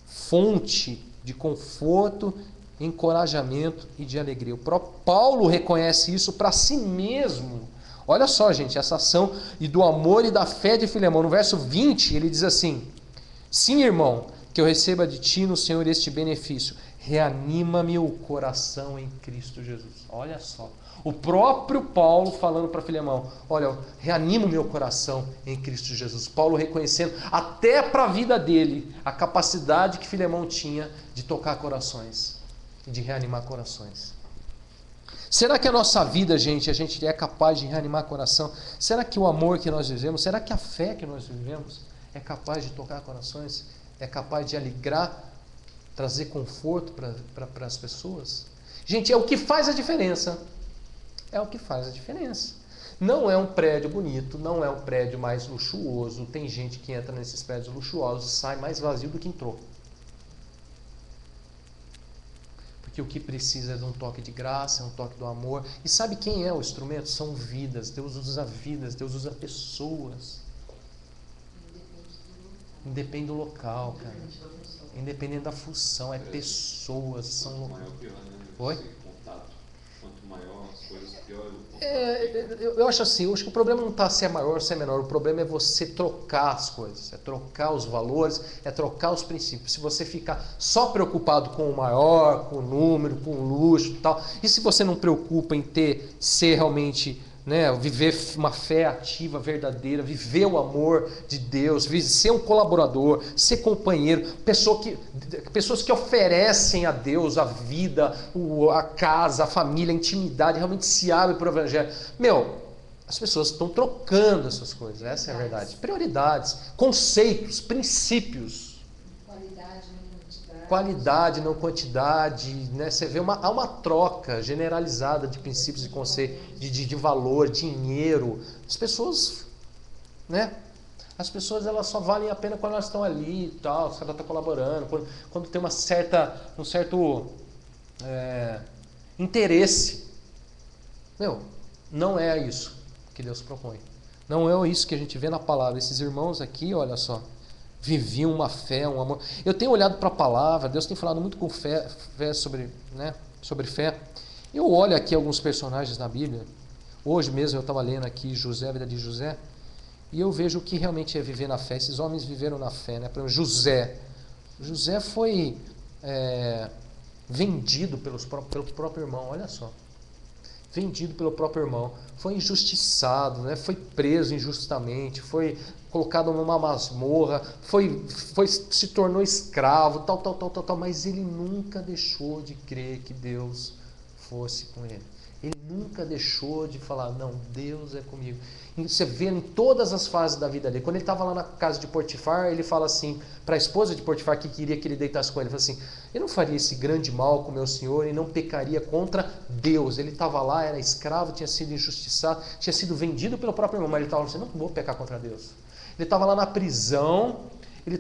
Fonte de conforto, encorajamento e de alegria. O próprio Paulo reconhece isso para si mesmo. Olha só, gente, essa ação e do amor e da fé de Filemão. No verso 20, ele diz assim: sim, irmão, que eu receba de ti no Senhor este benefício. Reanima-me o coração em Cristo Jesus. Olha só. O próprio Paulo falando para Filemão: olha, reanima o meu coração em Cristo Jesus. Paulo reconhecendo até para a vida dele a capacidade que Filemão tinha de tocar corações, de reanimar corações. Será que a nossa vida, gente, a gente é capaz de reanimar coração? Será que o amor que nós vivemos, será que a fé que nós vivemos é capaz de tocar corações? É capaz de alegrar, trazer conforto para as pessoas? Gente, é o que faz a diferença. É o que faz a diferença. Não é um prédio bonito, não é um prédio mais luxuoso. Tem gente que entra nesses prédios luxuosos e sai mais vazio do que entrou. Porque o que precisa é de um toque de graça, é um toque do amor. E sabe quem é o instrumento? São vidas. Deus usa vidas, Deus usa pessoas. Independe do local, cara. Independente da função, é pessoas. São... Não é o pior, né? Oi? Contato. quanto maior as coisas, pior o contato. Eu acho assim, eu acho que o problema não está se é maior ou se é menor, o problema é você trocar as coisas, é trocar os valores, é trocar os princípios. Se você ficar só preocupado com o maior, com o número, com o luxo e tal, e se você não preocupa em ser realmente, né, viver uma fé ativa, verdadeira, viver o amor de Deus, ser um colaborador, ser companheiro, pessoas que oferecem a Deus a vida, a casa, a família, a intimidade, realmente se abrem para o Evangelho. As pessoas estão trocando essas coisas, essa é a verdade. Prioridades, conceitos, princípios. Qualidade, não quantidade, né? Você vê há uma troca generalizada de princípios e conceitos, de valor, dinheiro. As pessoas, né? As pessoas, elas só valem a pena quando elas estão ali e tal, se ela está colaborando, quando tem um certo interesse. Não é isso que Deus propõe. Não é isso que a gente vê na palavra. Esses irmãos aqui, olha só, viviam uma fé, um amor. Eu tenho olhado para a palavra, Deus tem falado muito com fé sobre fé. Eu olho aqui alguns personagens na Bíblia. Hoje mesmo eu estava lendo aqui José, a vida de José, e eu vejo o que realmente é viver na fé. Esses homens viveram na fé, né? Por exemplo, José foi vendido pelo próprio irmão, olha só. Vendido pelo próprio irmão, foi injustiçado, né? Foi preso injustamente, foi colocado numa masmorra, se tornou escravo, tal, mas ele nunca deixou de crer que Deus fosse com ele. Ele nunca deixou de falar, não, Deus é comigo. E você vê em todas as fases da vida dele. Quando ele estava lá na casa de Potifar, ele fala assim, para a esposa de Potifar que queria que ele deitasse com ele, ele fala assim, eu não faria esse grande mal com meu senhor e não pecaria contra Deus. Ele estava lá, era escravo, tinha sido injustiçado, tinha sido vendido pelo próprio irmão, mas ele estava assim, não vou pecar contra Deus. Ele estava lá na prisão, e ele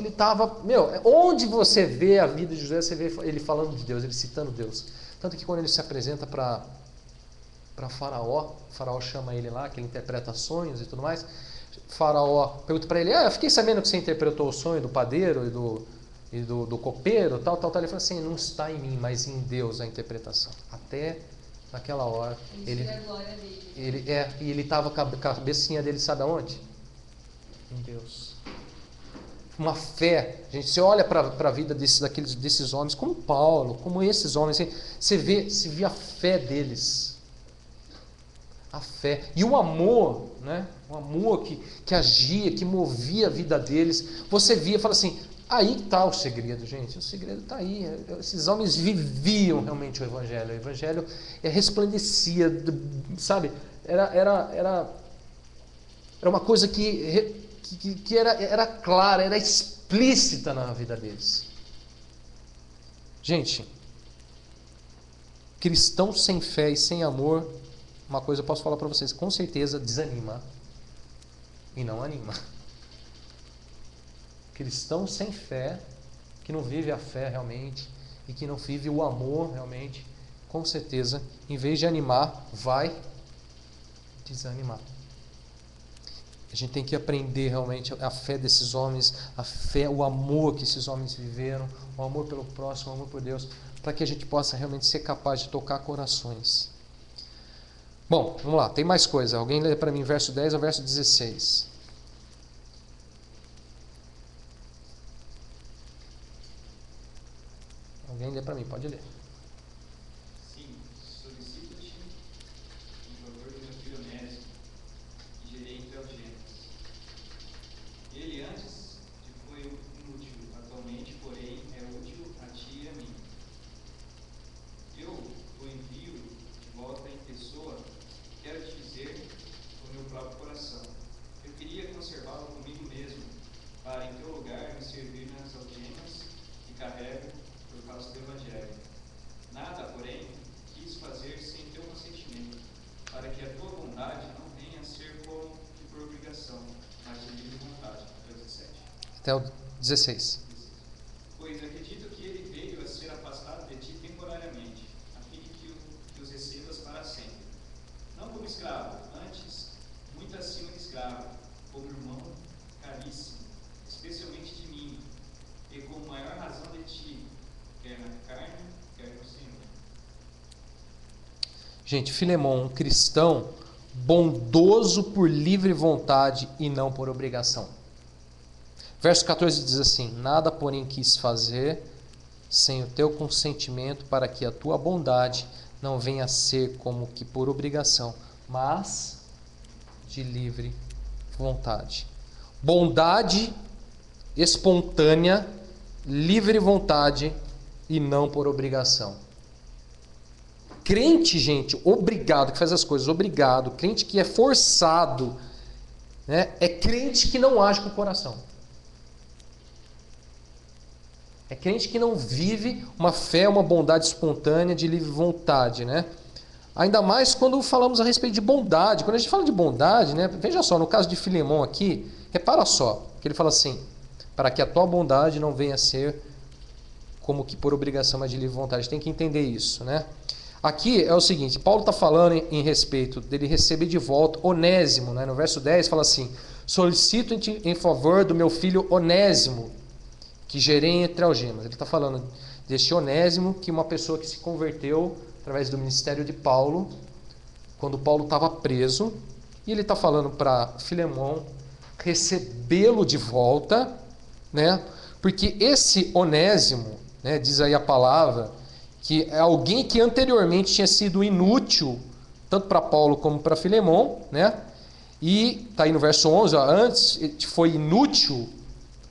estava, onde você vê a vida de José, você vê ele falando de Deus, ele citando Deus. Tanto que quando ele se apresenta para Faraó, Faraó chama ele lá, que ele interpreta sonhos e tudo mais, Faraó pergunta para ele, eu fiquei sabendo que você interpretou o sonho do padeiro e do copeiro, tal. Ele fala assim, não está em mim, mas em Deus a interpretação. Até naquela hora, ele estava com a cabecinha dele, sabe aonde? Em Deus. Uma fé, gente, você olha para a vida desses homens, como Paulo, como esses homens, você vê a fé deles, a fé, e o amor, né? O amor que agia, que movia a vida deles, você via, fala assim, aí está o segredo, gente, o segredo está aí, esses homens viviam realmente o Evangelho resplandecia, sabe, era uma coisa que era clara, era explícita na vida deles. Gente, cristão sem fé e sem amor, uma coisa eu posso falar para vocês, com certeza desanima e não anima. Cristão sem fé, que não vive a fé realmente e que não vive o amor realmente, com certeza, em vez de animar, vai desanimar. A gente tem que aprender realmente a fé desses homens, a fé, o amor que esses homens viveram, o amor pelo próximo, o amor por Deus, para que a gente possa realmente ser capaz de tocar corações. Bom, vamos lá, tem mais coisa. Alguém lê para mim verso 10 ao verso 16. Alguém lê para mim, pode ler. Sim, solicito-te em favor do meu filho Onésimo, que gerei entre os gêneros. Ele antes te foi inútil, atualmente, porém, é útil a ti e a mim. Eu o envio de volta em pessoa, quero te dizer o meu próprio coração. Eu queria conservá-lo comigo mesmo, para em teu lugar me servir nas algemas que carrego por causa do Evangelho. Nada, porém, quis fazer sem teu consentimento, para que a tua bondade não venha a ser como que por obrigação, mas de livre vontade. 17. Até o 16. Pois acredito que ele veio a ser afastado de ti temporariamente, a fim de que os recebas para sempre. Não como escravo, antes, muito acima de escravo, como irmão caríssimo, especialmente de mim, e com maior razão de ti, quer na carne, quer no Senhor. Gente, Filemon, um cristão bondoso por livre vontade e não por obrigação. Verso 14 diz assim: nada, porém, quis fazer sem o teu consentimento, para que a tua bondade não venha a ser como que por obrigação, mas de livre vontade. Bondade espontânea, livre vontade e não por obrigação. Crente, gente, obrigado, que faz as coisas, obrigado. Crente que é forçado, né, é crente que não age com o coração. É crente que não vive uma fé, uma bondade espontânea de livre vontade, né? Ainda mais quando falamos a respeito de bondade. Quando a gente fala de bondade, né, veja só, no caso de Filemon aqui, repara só, que ele fala assim: para que a tua bondade não venha a ser como que por obrigação, mas de livre vontade. Tem que entender isso, né? Aqui é o seguinte, Paulo está falando em respeito dele receber de volta Onésimo, né? No verso 10 fala assim: solicito-te em favor do meu filho Onésimo, que gerei entre algemas. Ele está falando deste Onésimo, que uma pessoa que se converteu através do ministério de Paulo, quando Paulo estava preso, e ele está falando para Filemon recebê-lo de volta, né? Porque esse Onésimo, né, diz aí a palavra, que é alguém que anteriormente tinha sido inútil, tanto para Paulo como para Filemon, né? E está aí no verso 11, ó, antes foi inútil,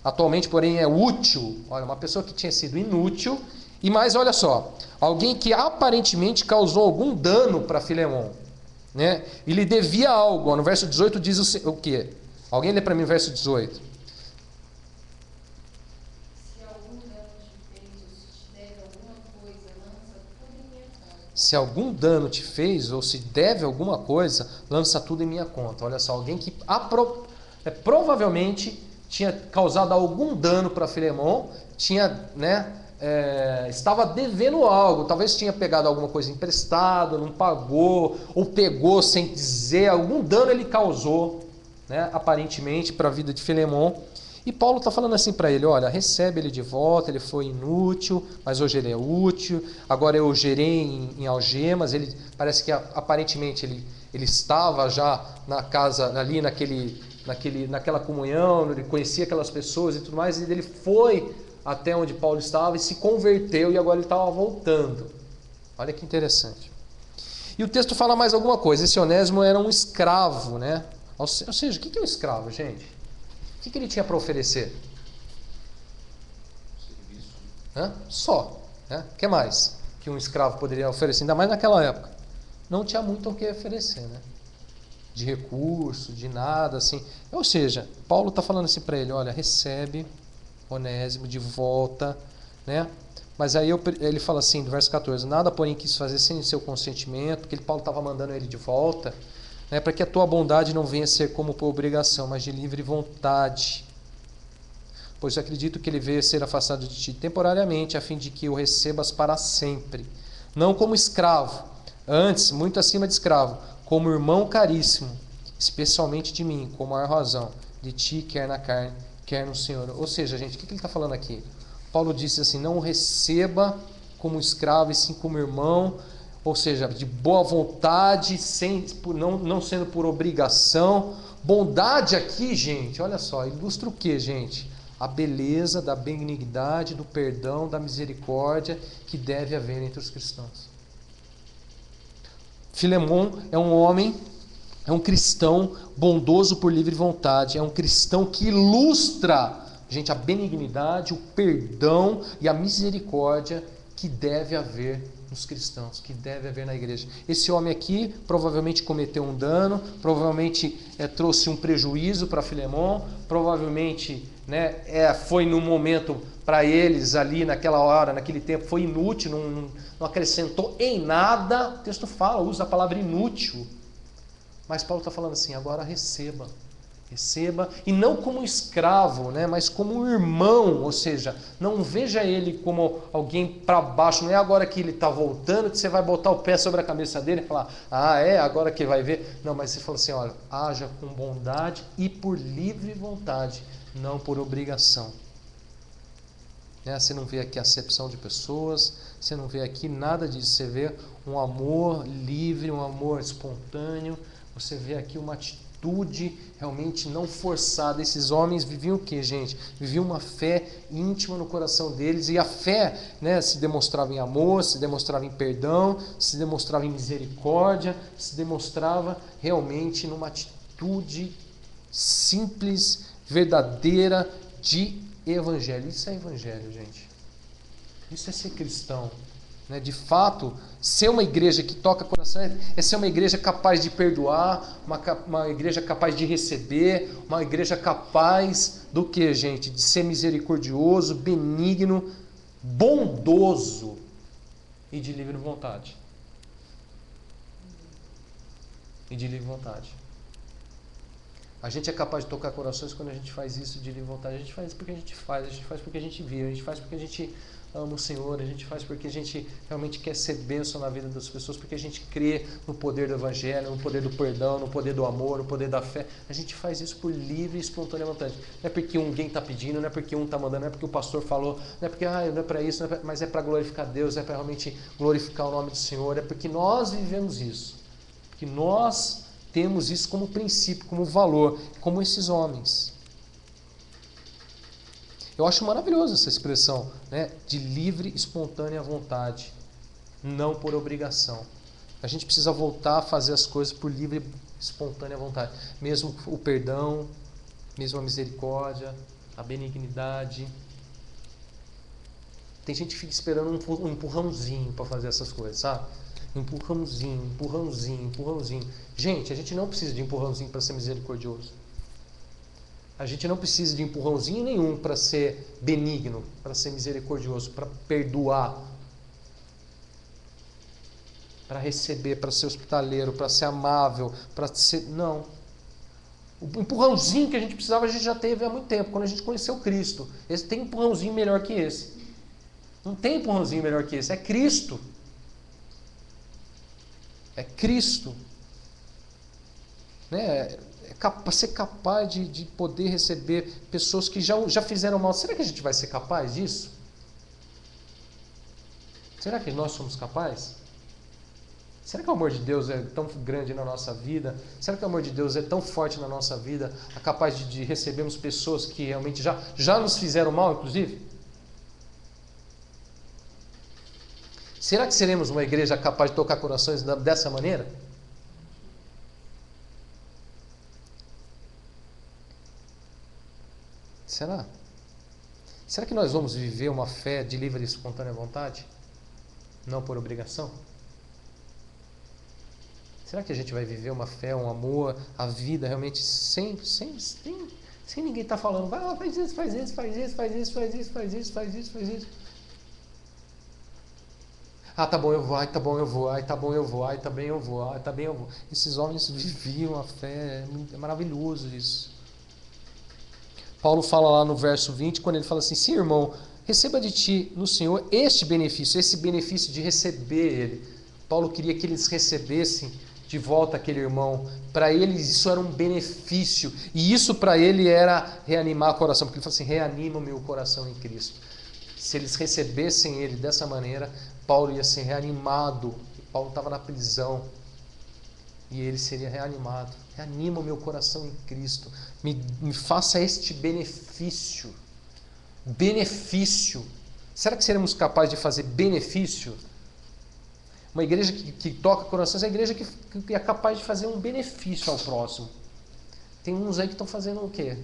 atualmente, porém, é útil. Olha, uma pessoa que tinha sido inútil. E mais, olha só, alguém que aparentemente causou algum dano para Filemon, né? E lhe devia algo. Ó, no verso 18 diz o quê? Alguém lê para mim o verso 18. Se algum dano te fez ou se deve alguma coisa, lança tudo em minha conta. Olha só, alguém que provavelmente tinha causado algum dano para Filemon, tinha, né, estava devendo algo, talvez tinha pegado alguma coisa emprestada, não pagou, ou pegou sem dizer, algum dano ele causou, né, aparentemente, para a vida de Filemon. E Paulo está falando assim para ele: olha, recebe ele de volta, ele foi inútil, mas hoje ele é útil, agora eu o gerei em algemas. Ele parece que aparentemente ele estava já na casa, ali naquela comunhão, ele conhecia aquelas pessoas e tudo mais, e ele foi até onde Paulo estava e se converteu, e agora ele estava voltando. Olha que interessante. E o texto fala mais alguma coisa: esse Onésimo era um escravo, né? Ou seja, o que é um escravo, gente? O que ele tinha para oferecer? Serviço. Só. Né? O que mais que um escravo poderia oferecer? Ainda mais naquela época. Não tinha muito o que oferecer, né? De recurso, de nada, assim. Ou seja, Paulo está falando assim para ele: olha, recebe Onésimo de volta, né? Mas aí ele fala assim, no verso 14: nada, porém, quis fazer sem seu consentimento, porque Paulo estava mandando ele de volta, né, para que a tua bondade não venha a ser como por obrigação, mas de livre vontade. Pois eu acredito que ele veio a ser afastado de ti temporariamente, a fim de que o recebas para sempre. Não como escravo, antes, muito acima de escravo, como irmão caríssimo, especialmente de mim, com maior razão, de ti, quer na carne, quer no Senhor. Ou seja, gente, o que ele está falando aqui? Paulo disse assim: não o receba como escravo, e sim como irmão, ou seja, de boa vontade, não sendo por obrigação. Bondade aqui, gente, olha só, ilustra o que, gente? A beleza da benignidade, do perdão, da misericórdia que deve haver entre os cristãos. Filemon é um homem, é um cristão bondoso por livre vontade, é um cristão que ilustra, gente, a benignidade, o perdão e a misericórdia que deve haver nos cristãos, que deve haver na igreja. Esse homem aqui provavelmente cometeu um dano, provavelmente trouxe um prejuízo para Filemon, provavelmente, né, foi no momento para eles ali naquela hora, naquele tempo, foi inútil, não acrescentou em nada. O texto fala, usa a palavra inútil. Mas Paulo está falando assim: agora receba, e não como escravo, né, mas como um irmão, ou seja, não veja ele como alguém para baixo, não é agora que ele está voltando que você vai botar o pé sobre a cabeça dele e falar: agora que vai ver. Não, mas você fala assim: olha, haja com bondade e por livre vontade, não por obrigação. né? Você não vê aqui acepção de pessoas, você não vê aqui nada disso. Você vê um amor livre, um amor espontâneo. Você vê aqui uma atitude realmente não forçada. Esses homens viviam o que, gente? Viviam uma fé íntima no coração deles. E a fé, né, se demonstrava em amor, se demonstrava em perdão, se demonstrava em misericórdia, se demonstrava realmente numa atitude simples, verdadeira de evangelho. Isso é evangelho, gente. Isso é ser cristão. Né? De fato, ser uma igreja que toca coração é ser uma igreja capaz de perdoar, uma igreja capaz de receber, uma igreja capaz do que, gente? De ser misericordioso, benigno, bondoso e de livre vontade. E de livre vontade. A gente é capaz de tocar corações quando a gente faz isso de livre vontade. A gente faz porque a gente faz porque a gente vive, a gente faz porque a gente ama o Senhor, a gente faz porque a gente realmente quer ser bênção na vida das pessoas, porque a gente crê no poder do Evangelho, no poder do perdão, no poder do amor, no poder da fé. A gente faz isso por livre e espontânea vontade. Não é porque alguém está pedindo, não é porque um está mandando, não é porque o pastor falou, não é porque não é para isso, mas é para glorificar Deus, é para realmente glorificar o nome do Senhor, é porque nós vivemos isso, porque nós temos isso como princípio, como valor, como esses homens. Eu acho maravilhosa essa expressão, né? De livre, espontânea vontade, não por obrigação. A gente precisa voltar a fazer as coisas por livre, espontânea vontade. Mesmo o perdão, mesmo a misericórdia, a benignidade. Tem gente que fica esperando um empurrãozinho para fazer essas coisas, sabe? Empurrãozinho. Gente, a gente não precisa de empurrãozinho para ser misericordioso. A gente não precisa de empurrãozinho nenhum para ser benigno, para ser misericordioso, para perdoar, para receber, para ser hospitaleiro, para ser amável, para ser... Não. O empurrãozinho que a gente precisava, a gente já teve há muito tempo, quando a gente conheceu Cristo. Tem empurrãozinho melhor que esse. Não tem empurrãozinho melhor que esse, é Cristo. É Cristo. Né? Ser capaz de poder receber pessoas que já fizeram mal. Será que a gente vai ser capaz disso? Será que nós somos capazes? Será que o amor de Deus é tão grande na nossa vida? Será que o amor de Deus é tão forte na nossa vida, é capaz de recebermos pessoas que realmente já nos fizeram mal, inclusive? Será que seremos uma igreja capaz de tocar corações dessa maneira? Será? Será que nós vamos viver uma fé de livre e espontânea vontade? Não por obrigação? Será que a gente vai viver uma fé, um amor, a vida realmente sem ninguém estar falando, vai lá, faz isso, faz isso, faz isso, faz isso, faz isso, faz isso, faz isso, faz isso. Ah, tá bom, eu vou, ai, tá bom, eu vou, ai, tá bom, eu vou, ai, tá bem, eu vou, ai, tá bem, eu vou. Esses homens viviam a fé, é maravilhoso isso. Paulo fala lá no verso 20, quando ele fala assim, sim, irmão, receba de ti no Senhor esse benefício de receber ele. Paulo queria que eles recebessem de volta aquele irmão. Para eles isso era um benefício. E isso para ele era reanimar o coração. Porque ele falou assim, reanima o meu coração em Cristo. Se eles recebessem ele dessa maneira, Paulo ia ser reanimado. Paulo estava na prisão. E ele seria reanimado. Reanima o meu coração em Cristo. Me faça este benefício. Benefício. Será que seremos capazes de fazer benefício? Uma igreja que toca corações é a igreja que é capaz de fazer um benefício ao próximo. Tem uns aí que estão fazendo o quê?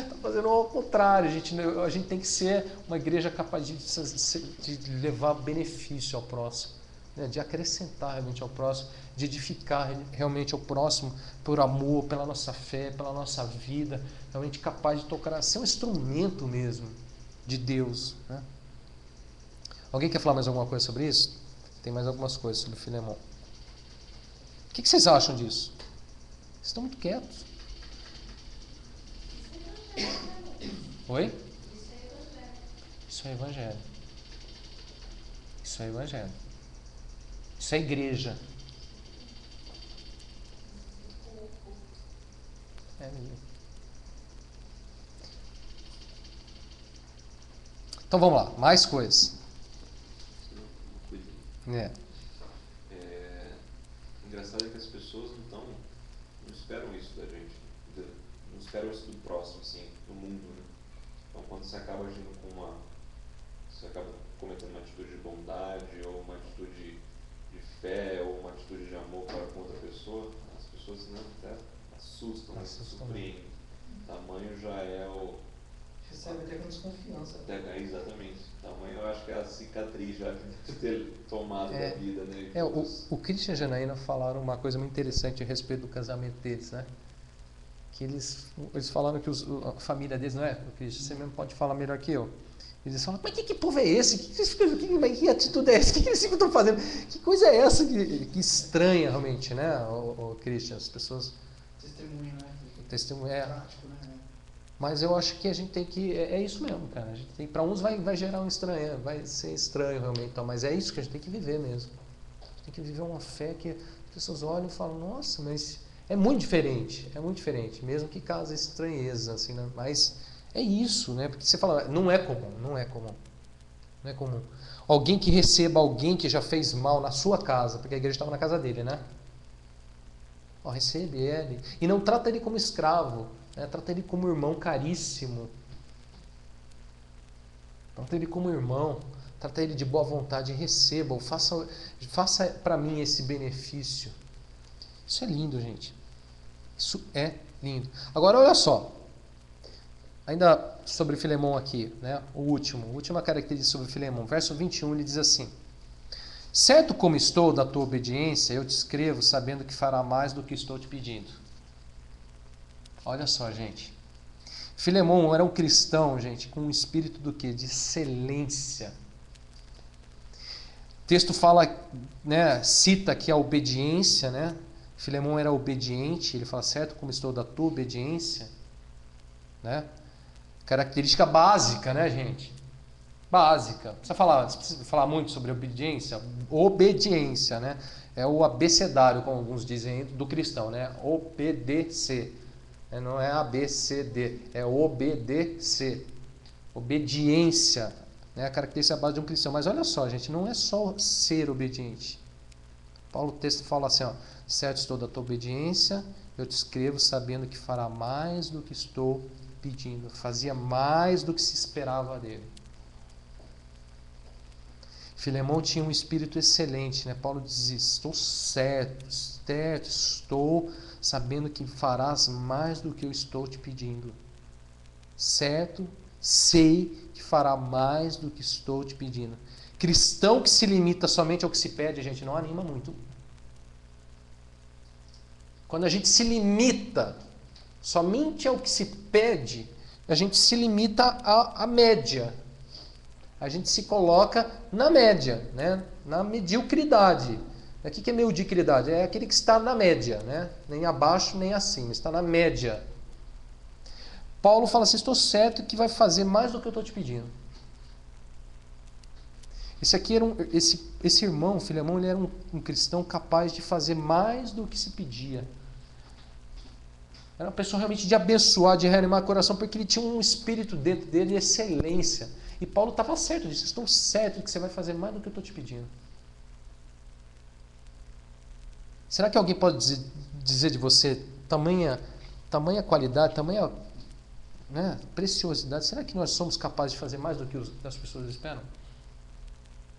Estão fazendo ao contrário. A gente tem que ser uma igreja capaz de levar benefício ao próximo, né? De acrescentar realmente ao próximo, de edificar realmente ao próximo por amor, pela nossa fé, pela nossa vida, realmente capaz de tocar, ser um instrumento mesmo de Deus, né? Alguém quer falar mais alguma coisa sobre isso? Tem mais algumas coisas sobre Filemão. O que vocês acham disso? Vocês estão muito quietos. Oi? Isso é evangelho. Isso é evangelho. Isso é igreja. Então vamos lá, mais coisas. Uma coisa. Engraçado é que as pessoas não esperam isso da gente, não esperam isso do próximo, assim, do mundo, né? Então quando você acaba agindo você acaba cometendo uma atitude de bondade, ou uma atitude de fé, ou uma atitude de amor para com outra pessoa, as pessoas até assustam, se surpreendem. O tamanho já é o... Recebe até com desconfiança. Exatamente. O tamanho eu acho que é a cicatriz já de ter tomado da vida, né? O Christian e a Janaína falaram uma coisa muito interessante a respeito do casamento deles, né? Que eles falaram que a família deles, não é? O Christian, você mesmo pode falar melhor que eu. Eles falam, mas que povo é esse? Que atitude é essa? O que eles estão fazendo? Que coisa é essa que estranha realmente, né? O Christian, as pessoas... Testemunho, né? Testemunho, prático, né? Mas eu acho que a gente tem que... É isso mesmo, cara. Para uns vai gerar um estranho, vai ser estranho realmente. Então, mas é isso que a gente tem que viver mesmo. A gente tem que viver uma fé que as pessoas olham e falam, nossa, mas é muito diferente. É muito diferente. Mesmo que cause estranheza, assim, né? Mas é isso, né? Porque você fala, não é comum. Não é comum. Alguém que receba alguém que já fez mal na sua casa, porque a igreja estava na casa dele, né? Recebe ele. E não trata ele como escravo. Trata ele como irmão caríssimo. Trata ele como irmão. Trata ele de boa vontade. Receba. Faça para mim esse benefício. Isso é lindo, gente. Isso é lindo. Agora, olha só. Ainda sobre Filemão aqui, né? Última característica sobre Filemão. Verso 21, ele diz assim: certo como estou da tua obediência, eu te escrevo sabendo que fará mais do que estou te pedindo. Olha só, gente. Filemão era um cristão, gente, com um espírito do quê? De excelência. O texto fala, né, cita aqui a obediência, né? Filemão era obediente, ele fala, certo como estou da tua obediência, né? Característica básica, né, gente? Básica. Precisa falar muito sobre obediência? Obediência, né? É o abecedário, como alguns dizem, do cristão, né? Obedecer. Não é ABCD, é obedecer. Obediência, né? A característica base de um cristão. Mas olha só, gente, não é só ser obediente. Paulo, o texto fala assim, ó, certo estou da tua obediência, eu te escrevo sabendo que fará mais do que estou pedindo. Fazia mais do que se esperava dele. Filemão tinha um espírito excelente, né? Paulo dizia, estou certo, estou sabendo que farás mais do que eu estou te pedindo. Certo, sei que fará mais do que estou te pedindo. Cristão que se limita somente ao que se pede, a gente não anima muito. Quando a gente se limita somente ao que se pede, a gente se limita à média. A gente se coloca na média, né? Na mediocridade. O que é mediocridade? É aquele que está na média, né? Nem abaixo nem acima, está na média. Paulo fala assim, estou certo que vai fazer mais do que eu estou te pedindo. Esse irmão, Filemão, ele era um cristão capaz de fazer mais do que se pedia. Era uma pessoa realmente de abençoar, de reanimar o coração, porque ele tinha um espírito dentro dele de excelência. E Paulo estava certo disso. Estou certo que você vai fazer mais do que eu estou te pedindo. Será que alguém pode dizer de você tamanha qualidade, tamanha, né, preciosidade? Será que nós somos capazes de fazer mais do que as pessoas esperam?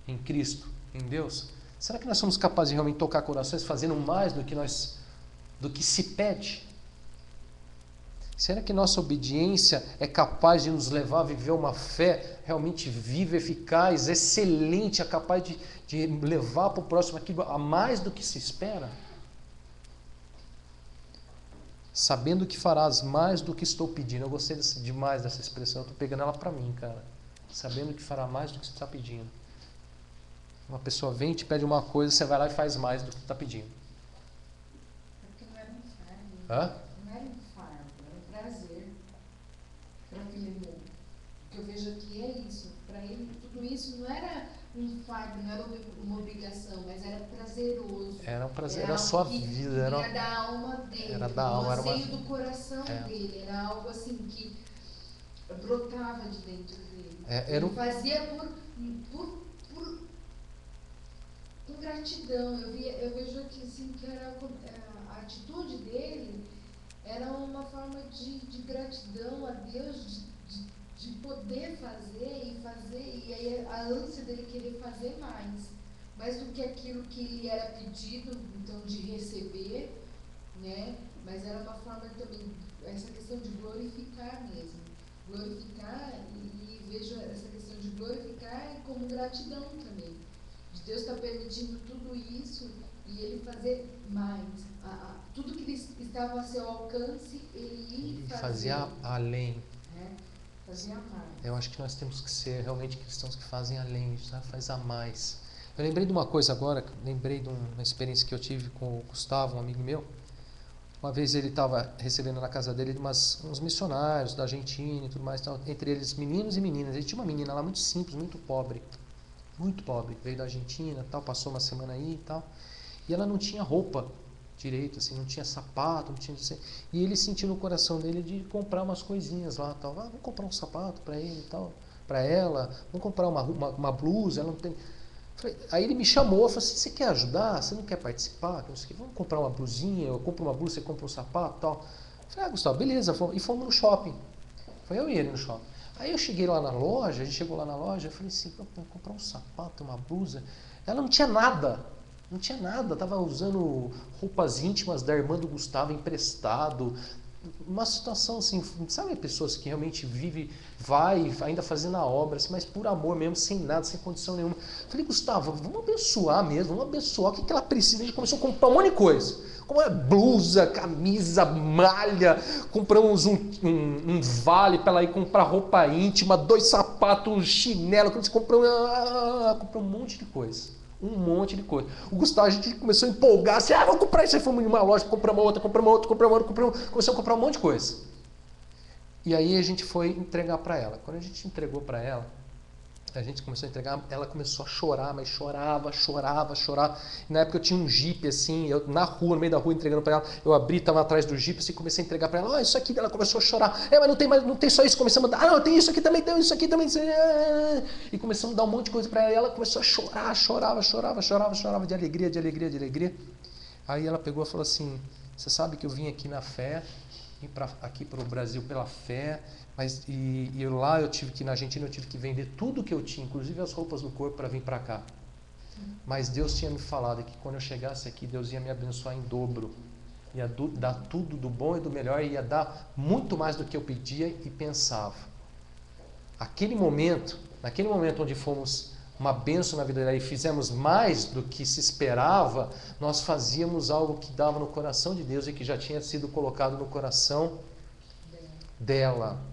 Em Cristo, em Deus? Será que nós somos capazes de realmente tocar corações fazendo mais do que se pede? Será que nossa obediência é capaz de nos levar a viver uma fé realmente viva, eficaz, excelente, é capaz de levar para o próximo aquilo a mais do que se espera? Sabendo que farás mais do que estou pedindo. Eu gostei demais dessa expressão, eu estou pegando ela para mim, cara. Sabendo que fará mais do que você está pedindo. Uma pessoa vem e te pede uma coisa, você vai lá e faz mais do que está pedindo. Porque não era um fardo. Hã? Não era um fardo, era um prazer para Filemão. O que eu vejo aqui é isso. Para ele, tudo isso não era um fardo, não era uma obrigação, mas era prazeroso. Era um prazer, era a sua vida. Era da alma dele, era da alma, era do coração dele. Era algo assim que brotava de dentro dele. Era Ele fazia com gratidão. Eu vejo aqui assim, que era a atitude dele era uma forma de gratidão a Deus, de poder fazer, e aí a ânsia dele querer fazer mais do que aquilo que lhe era pedido, então, de receber, né? Mas era uma forma também, essa questão de glorificar mesmo. Glorificar, e vejo essa questão de glorificar como gratidão também. De Deus estar permitindo tudo isso e ele fazer mais. Tudo que estava a seu alcance, ele ia fazia além. Fazia mais. Eu acho que nós temos que ser realmente cristãos que fazem além, faz a mais. Eu lembrei de uma coisa agora, lembrei de uma experiência que eu tive com o Gustavo, um amigo meu. Uma vez ele estava recebendo na casa dele uns missionários da Argentina e tudo mais, entre eles meninos e meninas. Ele tinha uma menina lá muito simples, muito pobre, veio da Argentina, tal, passou uma semana aí e tal. E ela não tinha roupa direito, assim, não tinha sapato, não tinha... E ele sentiu no coração dele de comprar umas coisinhas lá, tal. Vamos comprar um sapato para ele e tal, para ela, vamos comprar uma blusa, ela não tem... Aí ele me chamou, falou assim, você quer ajudar? Você não quer participar? Vamos comprar uma blusinha, eu compro uma blusa, você compra um sapato e tal. Eu falei, Gustavo, beleza, e fomos no shopping. Foi eu e ele no shopping. Aí eu cheguei lá na loja, a gente chegou lá na loja, eu falei assim, vou comprar um sapato, uma blusa. Ela não tinha nada, estava usando roupas íntimas da irmã do Gustavo emprestado. Uma situação assim, sabe, pessoas que realmente vai ainda fazendo a obra, assim, mas por amor mesmo, sem nada, sem condição nenhuma. Falei, Gustavo, vamos abençoar mesmo, o que ela precisa. A gente começou a comprar um monte de coisa, como blusa, camisa, malha, compramos um vale para ela ir comprar roupa íntima, 2 sapatos, chinelo, comprou um monte de coisa. O Gustavo, a gente começou a empolgar, assim, vamos comprar isso aí, fomos em uma loja, compramos outra, começou a comprar um monte de coisa. E aí a gente foi entregar para ela. Quando a gente entregou para ela, a gente começou a entregar, ela começou a chorar, mas chorava. E na época eu tinha um Jeep, assim, eu na rua, no meio da rua, entregando para ela, eu abri, estava atrás do Jeep, assim, comecei a entregar para ela, isso aqui, ela começou a chorar, mas não tem só isso, começamos a dar, não, tem isso aqui também, tem isso aqui também, e começamos a dar um monte de coisa para ela, e ela começou a chorar, chorava de alegria. Aí ela pegou e falou assim, você sabe que eu vim aqui na fé, vim aqui para o Brasil pela fé, mas lá na Argentina eu tive que vender tudo que eu tinha, inclusive as roupas do corpo, para vir para cá. Mas Deus tinha me falado que quando eu chegasse aqui, Deus ia me abençoar em dobro. Ia dar tudo do bom e do melhor, ia dar muito mais do que eu pedia e pensava. Naquele momento onde fomos uma bênção na vida dela e fizemos mais do que se esperava, nós fazíamos algo que dava no coração de Deus e que já tinha sido colocado no coração dela.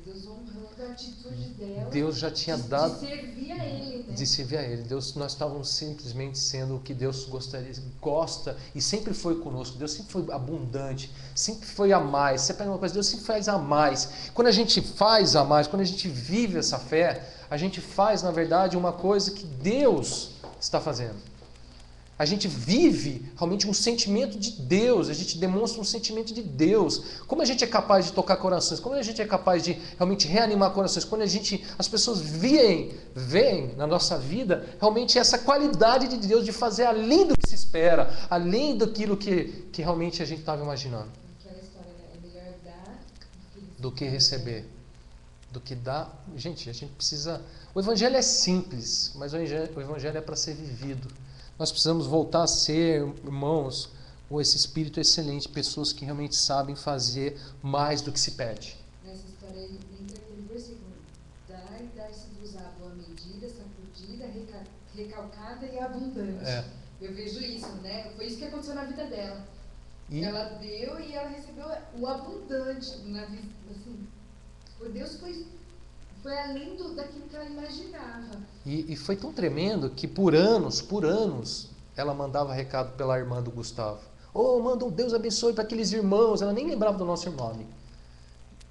Deus honrando a atitude dela. Deus já tinha dado de servir a Ele, né? De servir a Ele. Nós estávamos simplesmente sendo o que Deus gosta e sempre foi conosco. Deus sempre foi abundante, sempre foi a mais. Você pega uma coisa, Deus sempre faz a mais. Quando a gente faz a mais, quando a gente vive essa fé, a gente faz, na verdade, uma coisa que Deus está fazendo. A gente vive realmente um sentimento de Deus, a gente demonstra um sentimento de Deus. Como a gente é capaz de tocar corações, como a gente é capaz de realmente reanimar corações, quando as pessoas veem na nossa vida realmente essa qualidade de Deus de fazer além do que se espera, além daquilo que realmente a gente estava imaginando. Aquela história, é melhor dar do que receber. Do que dar. Gente, a gente precisa... O Evangelho é simples, mas o Evangelho é para ser vivido. Nós precisamos voltar a ser, irmãos, com esse espírito excelente, pessoas que realmente sabem fazer mais do que se pede. Nessa história entra aquele versículo: dar-se-vos a boa medida, sacudida, recalcada e abundante. Eu vejo isso, né? Foi isso que aconteceu na vida dela. Ela deu e ela recebeu o abundante na vida, assim. Por Deus foi além daquilo que ela imaginava. E foi tão tremendo que por anos, ela mandava recado pela irmã do Gustavo. Manda um Deus abençoe para aqueles irmãos. Ela nem lembrava do nosso irmão, amigo.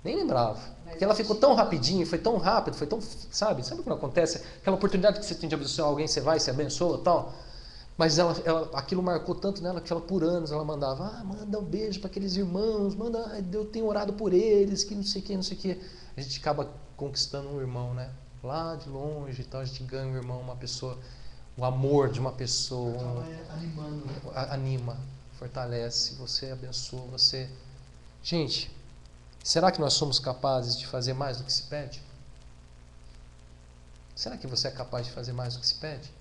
Nem lembrava. Porque ela ficou tão rapidinho, foi tão rápido, foi tão... Sabe quando acontece? Aquela oportunidade que você tem de abençoar alguém, você vai, você abençoa e tal. Mas aquilo marcou tanto nela que ela, por anos, ela mandava, manda um beijo para aqueles irmãos, eu tenho orado por eles, que não sei o que. A gente acaba conquistando um irmão, né? Lá de longe, então a gente ganha, irmão, uma pessoa, o amor de uma pessoa. Acaba animando, né? Anima, fortalece, você abençoa, você... Gente, será que nós somos capazes de fazer mais do que se pede? Será que você é capaz de fazer mais do que se pede?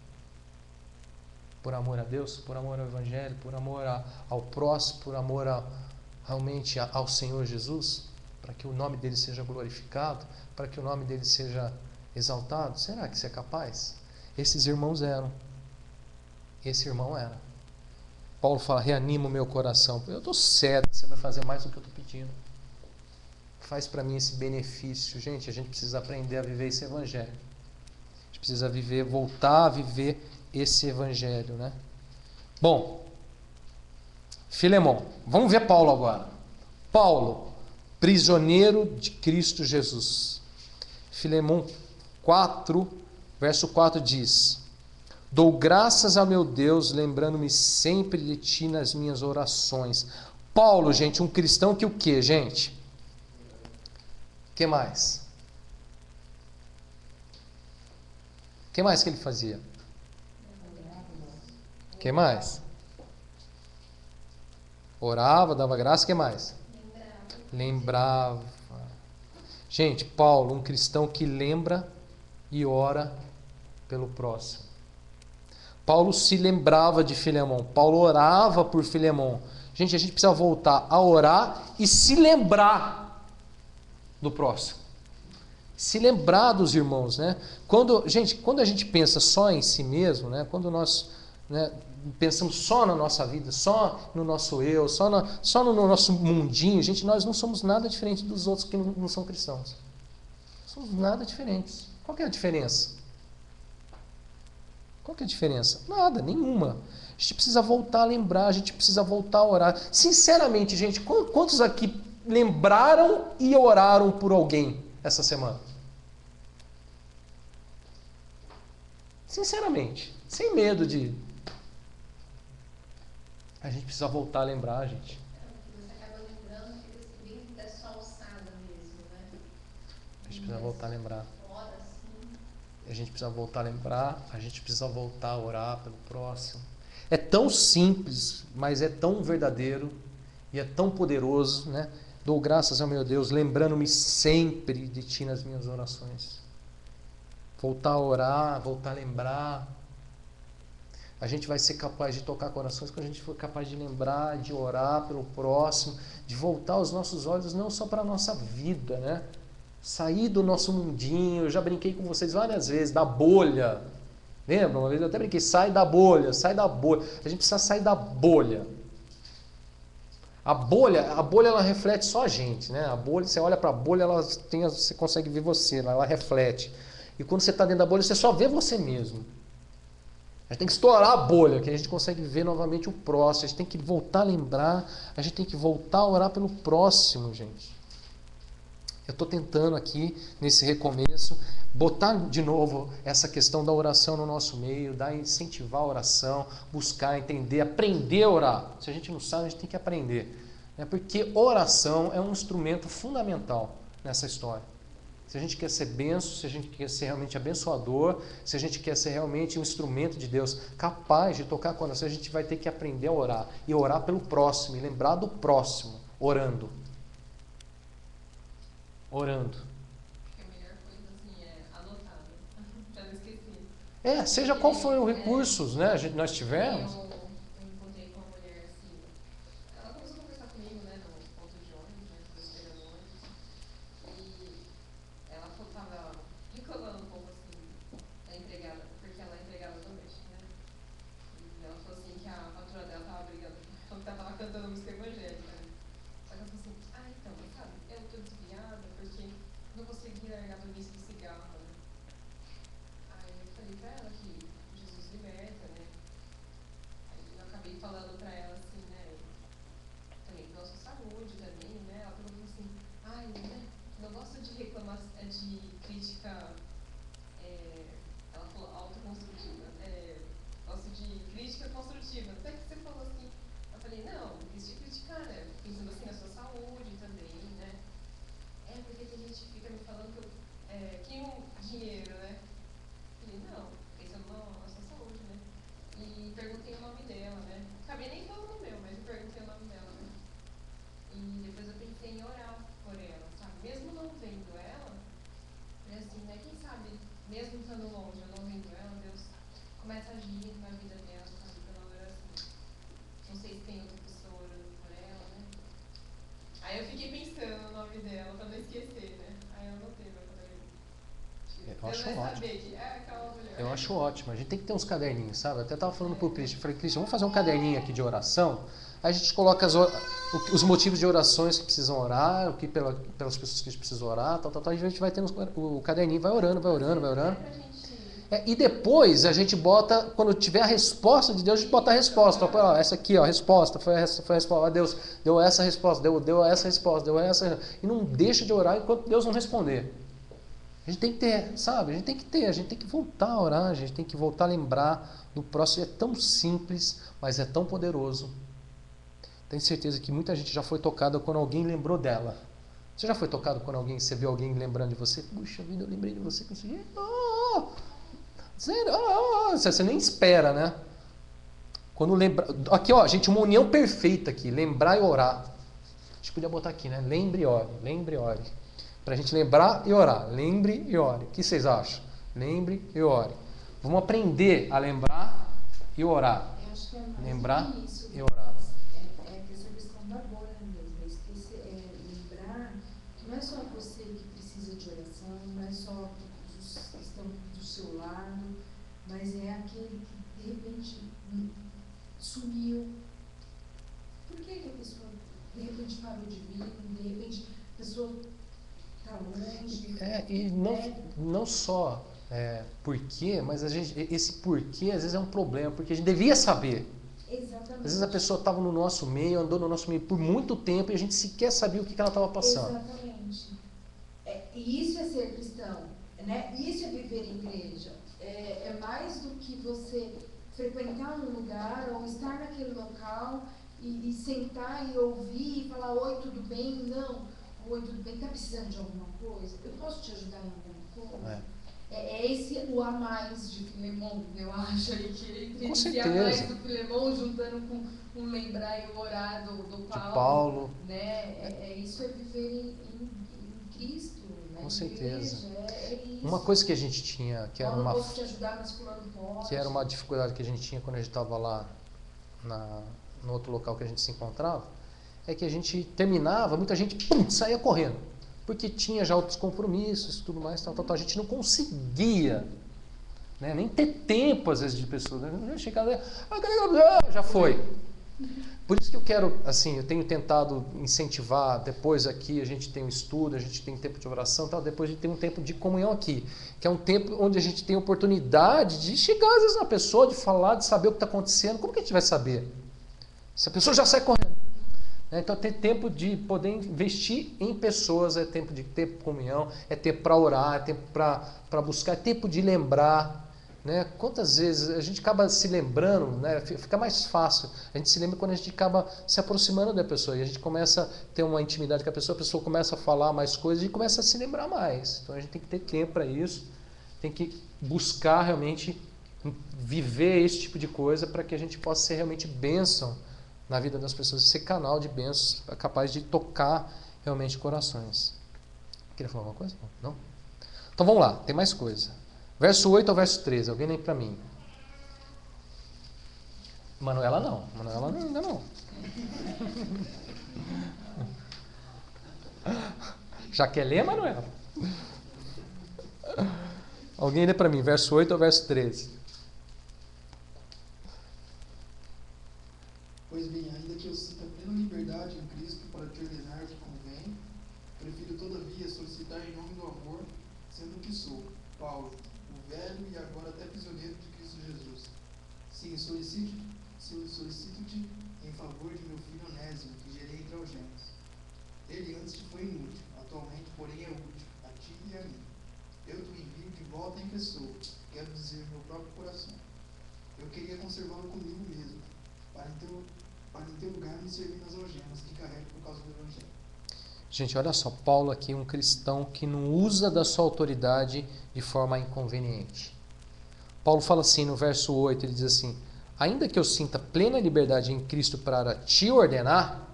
Por amor a Deus, por amor ao Evangelho, por amor ao próximo, por amor realmente ao Senhor Jesus, para que o nome dele seja glorificado, para que o nome dele seja exaltado? Será que você é capaz? Esses irmãos eram. Esse irmão era. Paulo fala, reanima o meu coração. Eu estou certo que você vai fazer mais do que eu estou pedindo. Faz para mim esse benefício. Gente, a gente precisa aprender a viver esse Evangelho. A gente precisa viver, voltar a viver esse Evangelho, né? Bom, Filemão. Vamos ver Paulo agora. Paulo, prisioneiro de Cristo Jesus. Filemão 4, verso 4 diz: dou graças ao meu Deus, lembrando-me sempre de ti nas minhas orações. Paulo, gente, um cristão que o quê, gente? O que mais? O que mais que ele fazia? O que mais? Orava, dava graça, o que mais? Lembrava. Gente, Paulo, um cristão que lembra e ora pelo próximo. Paulo se lembrava de Filemão. Paulo orava por Filemão. Gente, a gente precisa voltar a orar e se lembrar do próximo. Se lembrar dos irmãos, né? Quando a gente pensa só em si mesmo, né? Quando nós, né, pensamos só na nossa vida, só no nosso eu, só no nosso mundinho, gente, nós não somos nada diferente dos outros que não são cristãos. Não somos nada diferentes. Qual que é a diferença? Qual que é a diferença? Nada, nenhuma. A gente precisa voltar a lembrar, a gente precisa voltar a orar. Sinceramente, gente, quantos aqui lembraram e oraram por alguém essa semana? Sinceramente, sem medo de... A gente precisa voltar a lembrar, gente. Você acaba lembrando, fica bem dessa alçada mesmo, né? A gente precisa voltar a lembrar. Ora, sim. A gente precisa voltar a lembrar, a gente precisa voltar a orar pelo próximo. É tão simples, mas é tão verdadeiro e é tão poderoso, né? Dou graças ao meu Deus, lembrando-me sempre de ti nas minhas orações. Voltar a orar, voltar a lembrar. A gente vai ser capaz de tocar corações quando a gente for capaz de lembrar, de orar pelo próximo, de voltar os nossos olhos não só para a nossa vida, né? Sair do nosso mundinho. Eu já brinquei com vocês várias vezes, da bolha. Lembra? Uma vez eu até brinquei, sai da bolha, sai da bolha. A gente precisa sair da bolha. A bolha ela reflete só a gente, né? A bolha, você olha para a bolha, você consegue ver você, ela reflete. E quando você está dentro da bolha, você só vê você mesmo. A gente tem que estourar a bolha, que a gente consegue ver novamente o próximo. A gente tem que voltar a lembrar, a gente tem que voltar a orar pelo próximo, gente. Eu estou tentando aqui, nesse recomeço, botar de novo essa questão da oração no nosso meio, incentivar a oração, buscar, entender, aprender a orar. Se a gente não sabe, a gente tem que aprender. Porque oração é um instrumento fundamental nessa história. Se a gente quer ser benção, se a gente quer ser realmente abençoador, se a gente quer ser realmente um instrumento de Deus capaz de tocar coração, a gente vai ter que aprender a orar. E orar pelo próximo, e lembrar do próximo, orando. Orando. A melhor coisa assim é anotar, para não esquecer. Seja qual for os recursos, né, nós tivemos. Eu encontrei com uma mulher assim, ela começou a conversar comigo, né, no ponto de ônibus, né, que eu esperando o ônibus, e ela estava reclamando um pouco assim, da empregada, porque ela é empregada doméstica, né, e ela falou assim que a patroa dela estava brigando, ela estava cantando música evangélica, né, só que ela falou assim, então, sabe, eu estou desviada porque não consegui largar do vício do cigarro, né. Aí eu falei pra ela que Jesus liberta, né? agir na vida dela, sabe, pela oração. Não sei se tem outra pessoa orando por ela, né? Aí eu fiquei pensando no nome dela, pra não esquecer, né? Aí eu anotei pra Eu acho vai ótimo. saber que é aquela mulher. Eu acho ótimo. A gente tem que ter uns caderninhos, sabe? Eu até estava falando pro Christian. Eu falei, Christian, vamos fazer um caderninho aqui de oração. Aí a gente coloca os motivos de orações que precisam orar, o que pelas pessoas que a gente precisa orar, tal. A gente vai tendo o caderninho, vai orando. E depois a gente bota, quando tiver a resposta de Deus, a gente bota a resposta. Ó, essa aqui, ó, a resposta, foi a resposta. Ó, Deus deu essa resposta, deu essa resposta, deu essa. E não deixa de orar enquanto Deus não responder. A gente tem que ter, sabe? A gente tem que voltar a orar, a gente tem que voltar a lembrar do próximo. É tão simples, mas é tão poderoso. Tenho certeza que muita gente já foi tocada quando alguém lembrou dela. Você já foi tocado quando você viu alguém lembrando de você? Puxa vida, eu lembrei de você com isso. Você nem espera, né? Quando lembra... Aqui, ó, gente, uma união perfeita aqui. Lembrar e orar. A gente podia botar aqui, né? Lembre e ore. Lembre e ore. Pra gente lembrar e orar. Lembre e ore. O que vocês acham? Lembre e ore. Vamos aprender a lembrar e orar. Eu acho que é mais Lembrar isso, e orar. É que essa questão da agora mesmo. Lembrar que não é só você que precisa de oração, não é só os que estão do seu lado, mas é aquele que de repente sumiu. Por que a pessoa de repente parou de vir? De repente a pessoa está longe? E não só porquê, mas esse porquê às vezes é um problema, porque a gente devia saber. Exatamente. Às vezes a pessoa estava no nosso meio, andou no nosso meio por muito tempo e a gente sequer sabia o que ela estava passando. Exatamente. E isso é ser cristão, né? Isso é viver em igreja. É mais do que você frequentar um lugar ou estar naquele local e sentar e ouvir e falar, oi, tudo bem? Não. Oi, tudo bem? Está precisando de alguma coisa? Eu posso te ajudar em alguma coisa? É esse o a mais de Filemão, eu acho, aí, que Com esse certeza. a mais do Filemão, juntando com o lembrar e o orar do Paulo. Né? Isso é viver em Cristo, né? Com certeza. Isso. Uma coisa que a gente tinha, que era Eu não posso te ajudar, mas fulano pode. que era uma dificuldade que a gente tinha quando a gente estava lá no outro local que a gente se encontrava, é que a gente terminava, muita gente saía correndo, porque tinha já outros compromissos e tudo mais, tal. A gente não conseguia, né, nem ter tempo às vezes de pessoas, né? Chegava, já foi. Por isso que eu quero, assim, eu tenho tentado incentivar, depois aqui a gente tem um estudo, a gente tem tempo de oração, tal, depois a gente tem um tempo de comunhão aqui, que é um tempo onde a gente tem oportunidade de chegar às vezes na pessoa, de falar, de saber o que está acontecendo. Como que a gente vai saber? Se a pessoa já sai correndo. Então, ter tempo de poder investir em pessoas, é tempo de ter comunhão, é tempo para orar, é tempo para buscar, é tempo de lembrar. Né? Quantas vezes a gente acaba se lembrando, né? Fica mais fácil. A gente se lembra quando a gente acaba se aproximando da pessoa e a gente começa a ter uma intimidade com a pessoa começa a falar mais coisas e começa a se lembrar mais. Então, a gente tem que ter tempo para isso, tem que buscar realmente viver esse tipo de coisa para que a gente possa ser realmente bênção na vida das pessoas, ser canal de bênçãos, capaz de tocar realmente corações. Queria falar alguma coisa? Não? Então vamos lá, tem mais coisa. Verso 8 ao verso 13, alguém lê para mim. Manuela não, ainda não. Já quer ler, Manuela? Alguém lê para mim, verso 8 ao verso 13. Pois bem, ainda que eu sinta plena liberdade em Cristo para te ordenar o que convém, prefiro todavia solicitar em nome do amor, sendo o que sou, Paulo, o velho e agora até prisioneiro de Cristo Jesus. Sim, solicito-te em favor de meu filho Onésimo, que gerei entre algemas. Ele antes te foi inútil, atualmente, porém, é útil, a ti e a mim. Eu te envio de volta em pessoa, quero dizer, meu próprio coração. Eu queria conservá-lo comigo mesmo, para em teu lugar me servir nas algemas que carrego por causa do Evangelho. Gente, olha só, Paulo aqui, um cristão que não usa da sua autoridade de forma inconveniente. Paulo fala assim no verso 8, ele diz assim, ainda que eu sinta plena liberdade em Cristo para te ordenar,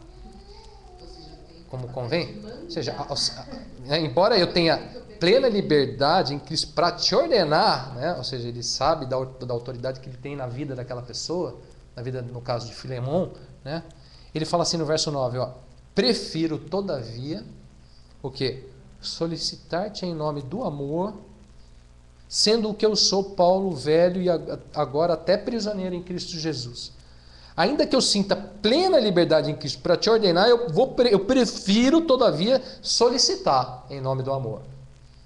Você já tem como convém. Ou seja, embora eu tenha plena liberdade em Cristo para te ordenar, né? Ou seja, ele sabe da autoridade que ele tem na vida daquela pessoa, na vida, no caso de Filemon, né? Ele fala assim no verso 9, ó, prefiro todavia, o quê? Solicitar-te em nome do amor, sendo o que eu sou, Paulo, velho e agora até prisioneiro em Cristo Jesus. Ainda que eu sinta plena liberdade em Cristo para te ordenar, eu prefiro, todavia, solicitar em nome do amor.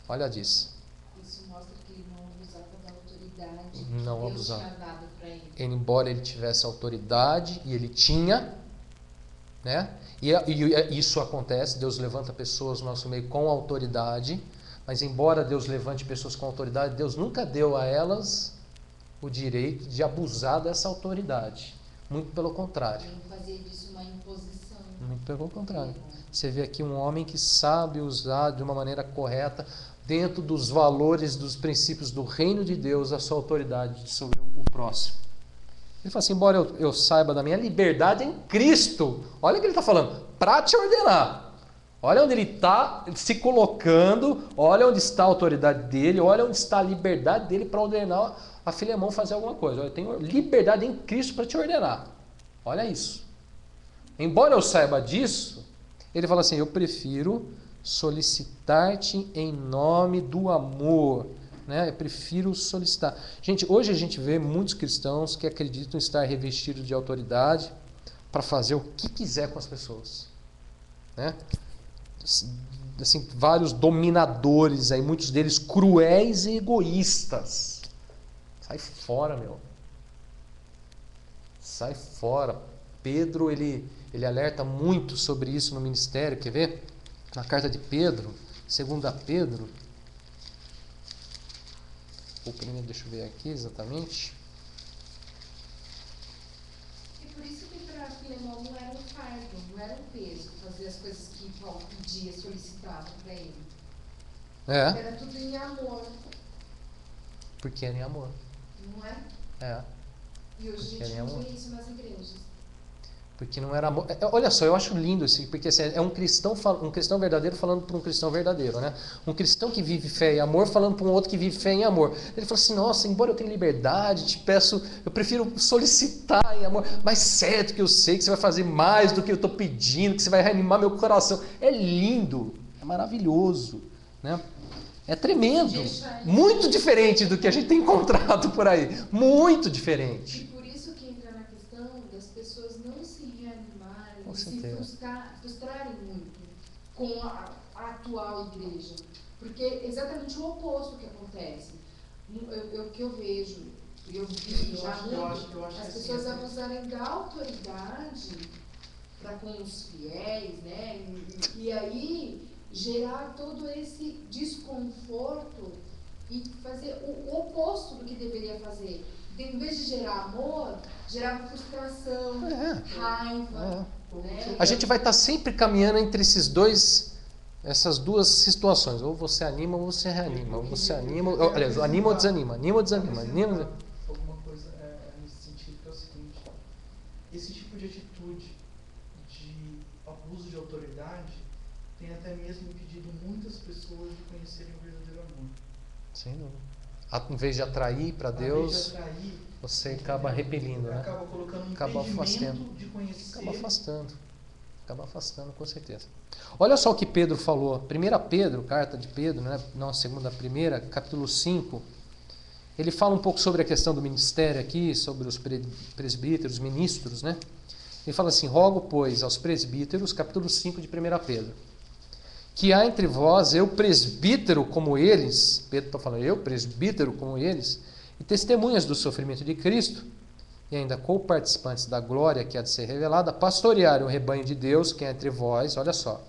Olha disso. Isso mostra que ele não abusava da autoridade. Não Deus abusava. tinha dado para ele. Embora ele tivesse autoridade, e ele tinha, né? E isso acontece, Deus levanta pessoas no nosso meio com autoridade, mas embora Deus levante pessoas com autoridade, Deus nunca deu a elas o direito de abusar dessa autoridade. Muito pelo contrário. Ele não fazia disso uma imposição. Muito pelo contrário. Você vê aqui um homem que sabe usar de uma maneira correta, dentro dos valores, dos princípios do reino de Deus, a sua autoridade sobre o próximo. Ele fala assim, embora eu saiba da minha liberdade em Cristo, olha o que ele está falando, para te ordenar. Olha onde ele está se colocando, olha onde está a autoridade dele, olha onde está a liberdade dele para ordenar a Filemão fazer alguma coisa. Olha, eu tenho liberdade em Cristo para te ordenar. Olha isso. Embora eu saiba disso, ele fala assim, eu prefiro solicitar-te em nome do amor. Né? Eu prefiro solicitar. Gente, hoje a gente vê muitos cristãos que acreditam estar revestidos de autoridade para fazer o que quiser com as pessoas. Né? Assim, vários dominadores, aí, muitos deles cruéis e egoístas. Sai fora, meu. Sai fora. Pedro, ele alerta muito sobre isso no ministério. Quer ver? Na carta de Pedro, 2 Pedro. Ou primeiro, deixa eu ver aqui exatamente. E por isso que para Filemão não era um fardo, não era um peso fazer as coisas que Paulo pedia, solicitava para ele. Era tudo em amor. Porque era em amor. Não é? É. E hoje a gente não vê isso nas igrejas. Porque não era amor. Olha só, eu acho lindo isso, porque assim, é um cristão verdadeiro falando para um cristão verdadeiro, né? Um cristão que vive fé e amor falando para um outro que vive fé e amor. Ele fala assim, nossa, embora eu tenha liberdade, te peço, eu prefiro solicitar em amor, mas certo que eu sei que você vai fazer mais do que eu estou pedindo, que você vai reanimar meu coração. É lindo, é maravilhoso, né? É tremendo, muito diferente do que a gente tem encontrado por aí, muito diferente. E por isso que entra na questão das pessoas não se reanimarem, se frustrarem muito com a atual igreja, porque é exatamente o oposto que acontece. O que eu vejo, eu vi já muito, as pessoas abusarem da autoridade para com os fiéis, né? E aí gerar todo esse desconforto e fazer o oposto do que deveria fazer. Em vez de gerar amor, gerar frustração, raiva. Né? A gente vai estar sempre caminhando entre essas duas situações. Ou você anima ou você reanima. Ou você anima, aliás, anima ou desanima. Anima ou desanima. Alguma coisa nesse sentido que é o seguinte: esse tipo de atitude de abuso de autoridade tem até mesmo impedido muitas pessoas de conhecerem o verdadeiro amor. Sem dúvida. Em vez de atrair para Deus, você acaba repelindo, né? Acaba colocando um acaba afastando de conhecer. Acaba afastando, com certeza. Olha só o que Pedro falou. 1 Pedro, carta de Pedro, né? Não, 2 capítulo 5. Ele fala um pouco sobre a questão do ministério aqui, sobre os presbíteros, ministros, né? Ele fala assim, rogo, pois, aos presbíteros, capítulo 5 de 1 Pedro, que há entre vós, eu presbítero como eles, Pedro está falando, eu presbítero como eles, e testemunhas do sofrimento de Cristo, e ainda co-participantes da glória que há de ser revelada, pastorearem o rebanho de Deus, que é entre vós, olha só,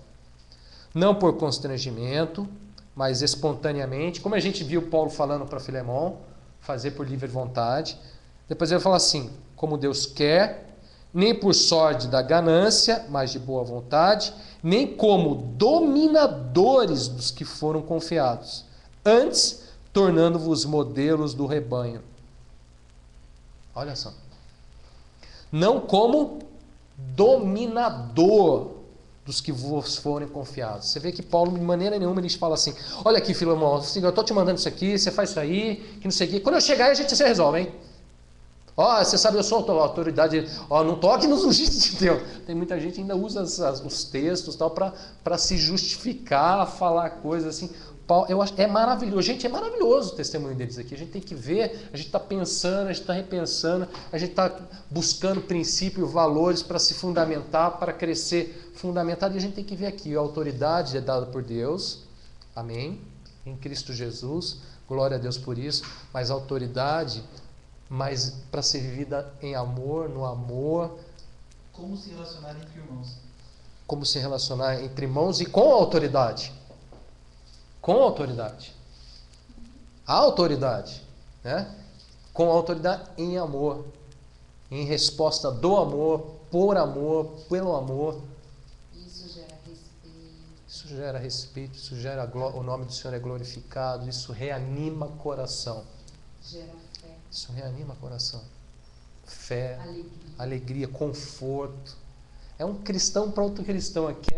não por constrangimento, mas espontaneamente, como a gente viu Paulo falando para Filemão, fazer por livre vontade. Depois ele fala assim, como Deus quer, nem por sorte da ganância, mas de boa vontade, nem como dominadores dos que foram confiados, antes tornando-vos modelos do rebanho. Olha só. Não como dominador, dos que vos forem confiados. Você vê que Paulo, de maneira nenhuma, ele fala assim, olha aqui, Filemão, eu estou te mandando isso aqui, você faz isso aí, que não sei o quê. Quando eu chegar aí, a gente se resolve, hein? Ó, você sabe, eu sou autoridade, ó, não toque nos ungidos de Deus. Tem muita gente que ainda usa os textos para se justificar, falar coisas assim. Paulo, eu acho, é maravilhoso. Gente, é maravilhoso o testemunho deles aqui. A gente tem que ver, a gente está pensando, a gente está repensando, a gente está buscando princípios, valores para se fundamentar, para crescer fundamentado. E a gente tem que ver aqui, a autoridade é dada por Deus, amém, em Cristo Jesus, glória a Deus por isso, mas a autoridade, mas para ser vivida em amor, no amor. Como se relacionar entre irmãos. Como se relacionar entre irmãos e com a autoridade. Com a autoridade. A autoridade, né? Com a autoridade em amor. Em resposta do amor, por amor, pelo amor. Isso gera respeito. Isso gera respeito, isso gera o nome do Senhor é glorificado, isso reanima coração. Gera fé. Isso reanima coração. Fé, Alegria. alegria, conforto. É um cristão para outro cristão aqui,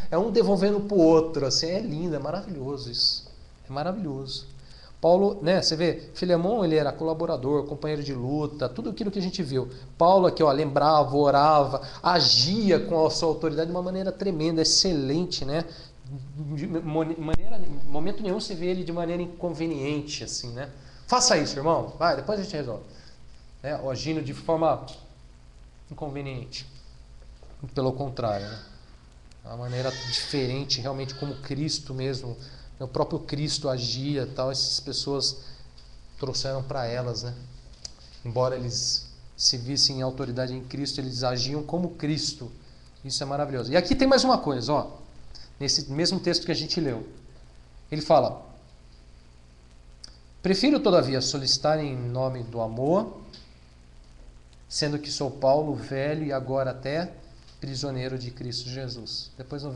é um devolvendo para o outro, assim, é lindo, é maravilhoso isso. É maravilhoso. Paulo, né, você vê, Filemão, ele era colaborador, companheiro de luta, tudo aquilo que a gente viu. Paulo aqui, ó, lembrava, orava, agia com a sua autoridade de uma maneira tremenda, excelente, né? De momento nenhum você vê ele de maneira inconveniente, assim, né? Faça isso, irmão, vai, depois a gente resolve. Né? Agindo de forma inconveniente. Pelo contrário, né? Uma maneira diferente, realmente como Cristo mesmo, o próprio Cristo agia, tal, essas pessoas trouxeram para elas, né? Embora eles se vissem em autoridade em Cristo, eles agiam como Cristo. Isso é maravilhoso. E aqui tem mais uma coisa, ó, nesse mesmo texto que a gente leu. Ele fala: prefiro, todavia, solicitar em nome do amor, sendo que sou Paulo, velho e agora até prisioneiro de Cristo Jesus. Depois no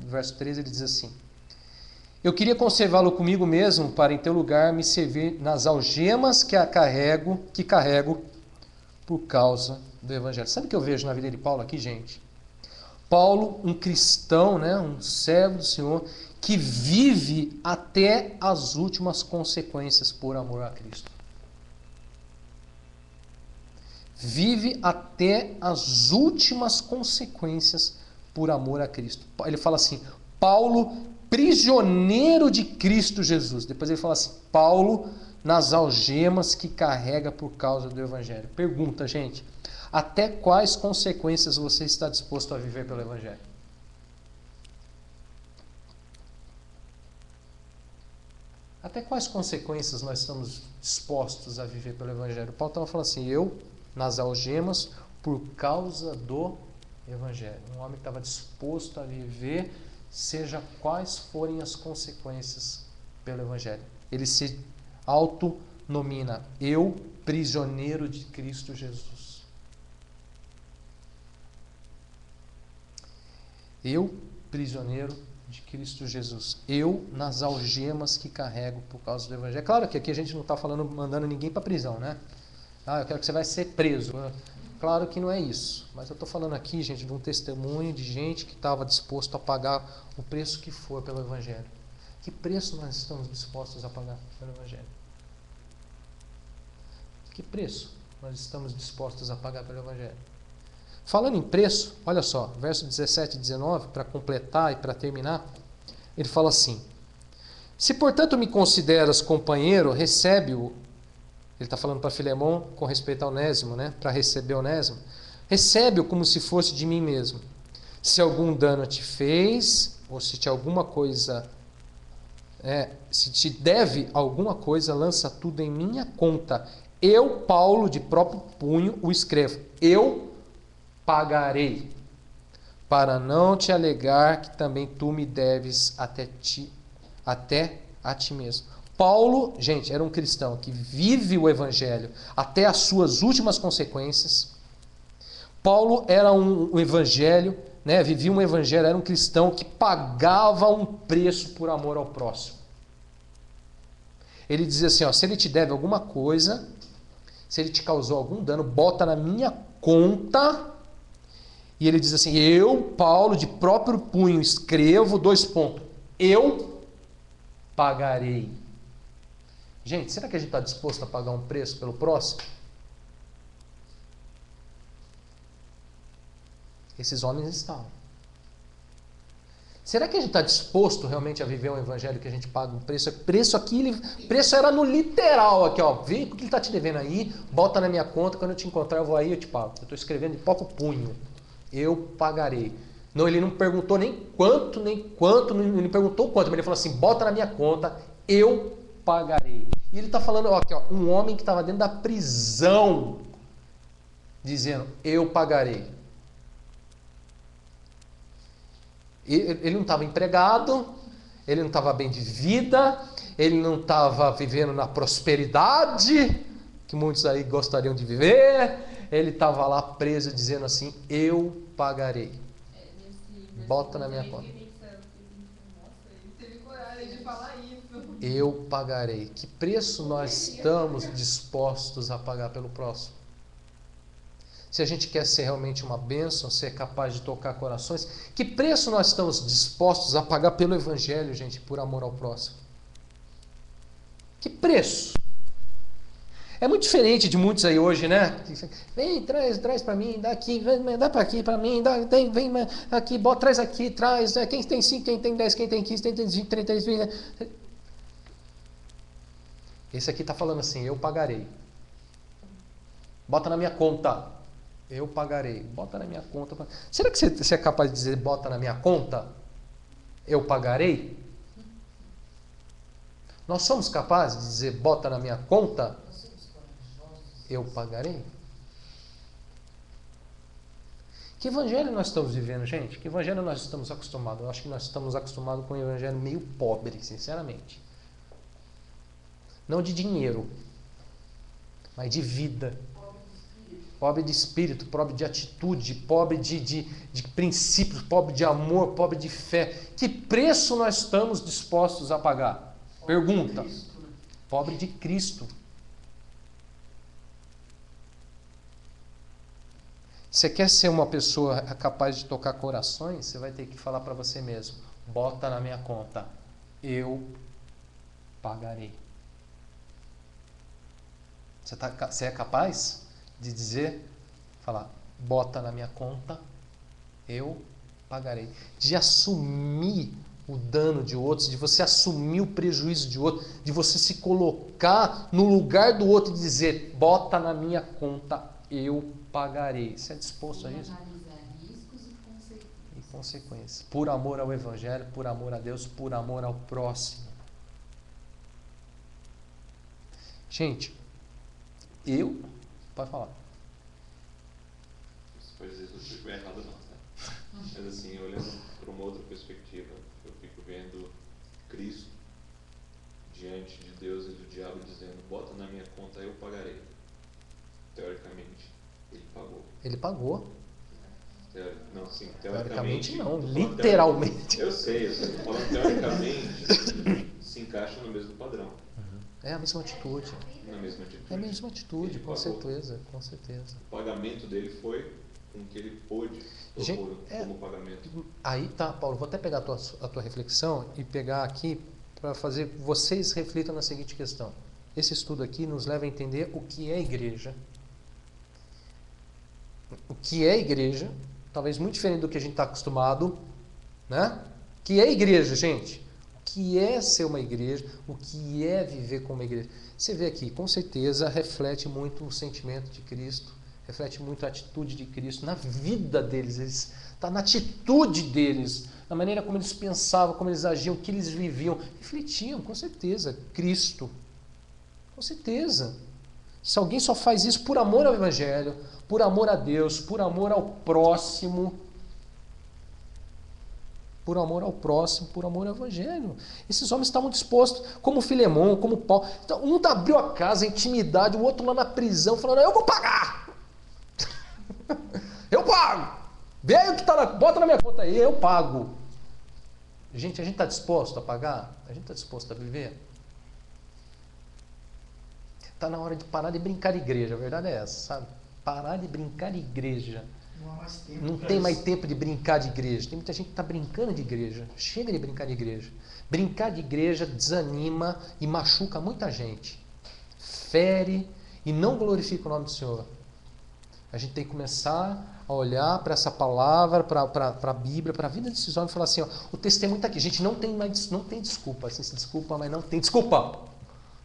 verso 13 ele diz assim: eu queria conservá-lo comigo mesmo para em teu lugar me servir nas algemas que carrego por causa do Evangelho. Sabe o que eu vejo na vida de Paulo aqui, gente? Paulo, um cristão, né, um servo do Senhor, que vive até as últimas consequências por amor a Cristo. Vive até as últimas consequências por amor a Cristo. Ele fala assim, Paulo, prisioneiro de Cristo Jesus. Depois ele fala assim, Paulo, nas algemas que carrega por causa do Evangelho. Pergunta, gente, até quais consequências você está disposto a viver pelo Evangelho? Até quais consequências nós estamos dispostos a viver pelo Evangelho? Paulo estava falando assim, eu, nas algemas, por causa do Evangelho. Um homem que estava disposto a viver, seja quais forem as consequências pelo Evangelho. Ele se autonomina, eu, prisioneiro de Cristo Jesus. Eu, prisioneiro de Cristo Jesus. Eu, nas algemas que carrego por causa do Evangelho. É claro que aqui a gente não está falando, mandando ninguém para a prisão, né? Ah, eu quero que você vai ser preso. Claro que não é isso. Mas eu estou falando aqui, gente, de um testemunho de gente que estava disposto a pagar o preço que for pelo Evangelho. Que preço nós estamos dispostos a pagar pelo Evangelho? Que preço nós estamos dispostos a pagar pelo Evangelho? Falando em preço, olha só, verso 17 e 19, para completar e para terminar, ele fala assim, se portanto me consideras companheiro, recebe-o. Ele está falando para Filemão com respeito a Onésimo, né? Para receber Onésimo. Recebe-o como se fosse de mim mesmo. Se algum dano te fez, ou se te alguma coisa, se te deve alguma coisa, lança tudo em minha conta. Eu, Paulo, de próprio punho, o escrevo. Eu pagarei, para não te alegar que também tu me deves até a ti mesmo. Paulo, gente, era um cristão que vive o Evangelho até as suas últimas consequências. Paulo era um evangelho, né, vivia um evangelho, era um cristão que pagava um preço por amor ao próximo. Ele dizia assim, ó, se ele te deve alguma coisa, se ele te causou algum dano, bota na minha conta E ele diz assim, eu, Paulo, de próprio punho, escrevo, eu pagarei. Gente, será que a gente está disposto a pagar um preço pelo próximo? Esses homens estavam. Será que a gente está disposto realmente a viver um evangelho que a gente paga um preço? Preço era no literal aqui, ó. Vê o que ele está te devendo aí, bota na minha conta, quando eu te encontrar eu vou aí e eu te pago. Eu estou escrevendo de próprio punho. Eu pagarei. Não, ele não perguntou nem quanto, ele perguntou quanto, mas ele falou assim, bota na minha conta, eu pagarei. E ele está falando, ó, aqui, ó, um homem que estava dentro da prisão, dizendo, eu pagarei. Ele não estava empregado, ele não estava bem de vida, ele não estava vivendo na prosperidade, que muitos aí gostariam de viver, ele estava lá preso dizendo assim, eu pagarei. Bota na minha conta. Eu pagarei. Que preço nós estamos dispostos a pagar pelo próximo? Se a gente quer ser realmente uma bênção, ser capaz de tocar corações, que preço nós estamos dispostos a pagar pelo Evangelho, gente, por amor ao próximo? Que preço? É muito diferente de muitos aí hoje, né? Vem, traz para mim, dá aqui, dá para aqui para mim, vem aqui, bota, traz aqui, traz. Quem tem 5, quem tem 10, quem tem 15, quem tem 20, 30, 20. Esse aqui está falando assim, eu pagarei. Bota na minha conta. Eu pagarei. Bota na minha conta. Será que você é capaz de dizer, bota na minha conta? Eu pagarei? Nós somos capazes de dizer, bota na minha conta? Eu pagarei? Que evangelho nós estamos vivendo, gente? Que evangelho nós estamos acostumados? Eu acho que nós estamos acostumados com um evangelho meio pobre, sinceramente. Não de dinheiro, mas de vida. Pobre de espírito, pobre de atitude, pobre de princípios, pobre de amor, pobre de fé. Que preço nós estamos dispostos a pagar? Pergunta. Pobre de Cristo. Você quer ser uma pessoa capaz de tocar corações? Você vai ter que falar para você mesmo. Bota na minha conta. Eu pagarei. Você é capaz de dizer, falar, bota na minha conta, eu pagarei. De assumir o dano de outros, de você assumir o prejuízo de outro, de você se colocar no lugar do outro e dizer, bota na minha conta, eu pagarei. Você é disposto a isso? Analisar riscos e consequências. Por amor ao Evangelho, por amor a Deus, por amor ao próximo. Gente, pode falar. Você pode dizer que eu fico errado, não, tá? Mas assim, olhando para uma outra perspectiva, eu fico vendo Cristo diante de Deus e do diabo dizendo, bota na minha conta, eu pagarei. Teoricamente, ele pagou. Ele pagou. Não, sim, teoricamente não, literalmente. Eu sei, estou falando teoricamente, se encaixa no mesmo padrão. É a mesma atitude. Na mesma atitude. É a mesma atitude, com certeza, com certeza. O pagamento dele foi com o que ele pôde como pagamento. Aí tá, Paulo, vou até pegar a tua reflexão e pegar aqui para fazer, vocês reflitam na seguinte questão. Esse estudo aqui nos leva a entender o que é igreja. O que é igreja, talvez muito diferente do que a gente está acostumado, né? O que é igreja, gente? O que é ser uma igreja? O que é viver como uma igreja? Você vê aqui, com certeza, reflete muito o sentimento de Cristo, reflete muito a atitude de Cristo na vida deles, está na atitude deles, na maneira como eles pensavam, como eles agiam, o que eles viviam, refletiam, com certeza, Cristo. Com certeza. Se alguém só faz isso por amor ao Evangelho, por amor a Deus, por amor ao próximo, por amor ao próximo, por amor ao Evangelho. Esses homens estavam dispostos, como Filemão, como Paulo. Então, um abriu a casa, a intimidade, o outro lá na prisão, falando, eu vou pagar! Eu pago! Vê aí o que está lá, bota na minha conta aí, eu pago. Gente, a gente está disposto a pagar? A gente está disposto a viver? Está na hora de parar de brincar de igreja, a verdade é essa, sabe? Parar de brincar de igreja. Não há mais tempo. Não tem mais tempo de brincar de igreja. Tem muita gente que está brincando de igreja. Chega de brincar de igreja. Brincar de igreja desanima e machuca muita gente. Fere e não glorifica o nome do Senhor. A gente tem que começar a olhar para essa palavra, para a Bíblia, para a vida desses homens e falar assim, ó, o testemunho está aqui. Gente, não tem desculpa. Assim, se desculpa, mas não tem desculpa.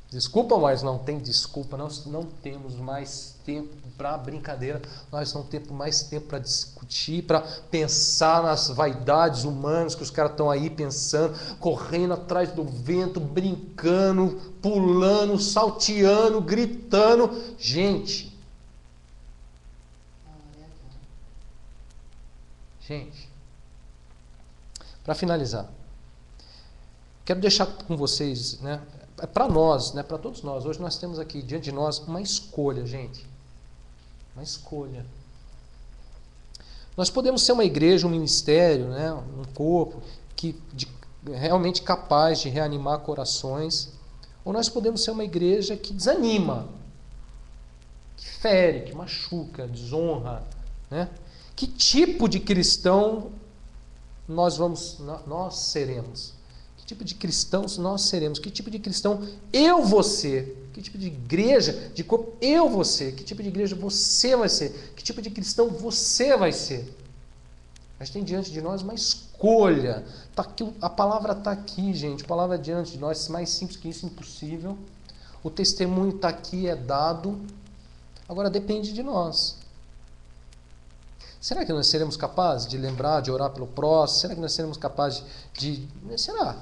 Desculpa, mas não tem desculpa. Nós não temos mais tempo para brincadeira. Nós não temos mais tempo para discutir, para pensar nas vaidades humanas que os caras estão aí pensando, correndo atrás do vento, brincando, pulando, salteando, gritando. Gente, para finalizar, quero deixar com vocês, né, para nós, né, para todos nós, hoje nós temos aqui diante de nós uma escolha, gente. Uma escolha. Nós podemos ser uma igreja, um ministério, né, um corpo realmente capaz de reanimar corações, ou nós podemos ser uma igreja que desanima, que fere, que machuca, desonra, né? Que tipo de cristão nós seremos? Que tipo de cristãos nós seremos? Que tipo de cristão eu vou ser? Que tipo de igreja, de corpo eu vou ser? Que tipo de igreja você vai ser? Que tipo de cristão você vai ser? A gente tem diante de nós uma escolha. Tá aqui, a palavra está aqui, gente. A palavra é diante de nós, mais simples que isso, impossível. O testemunho está aqui, é dado. Agora depende de nós. Será que nós seremos capazes de lembrar, de orar pelo próximo? Será que nós seremos capazes será?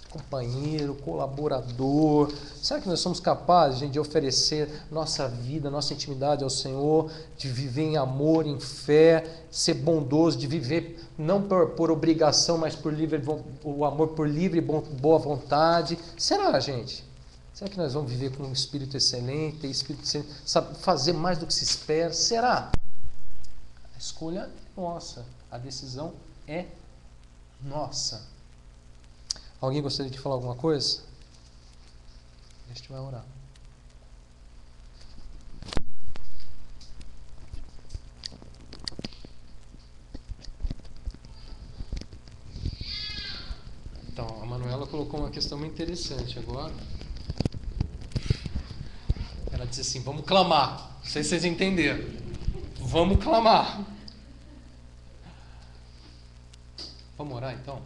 Companheiro, colaborador. Será que nós somos capazes, gente, de oferecer nossa vida, nossa intimidade ao Senhor, de viver em amor, em fé, ser bondoso, de viver não por obrigação, mas o amor por livre e boa vontade? Será, gente? Será que nós vamos viver com um espírito excelente, ter espírito excelente, sabe, fazer mais do que se espera? Será? A escolha é nossa, a decisão é nossa. Alguém gostaria de falar alguma coisa? A gente vai orar. Então, a Manuela colocou uma questão muito interessante agora. Ela disse assim, vamos clamar. Não sei se vocês entenderam. Vamos clamar. Vamos orar então?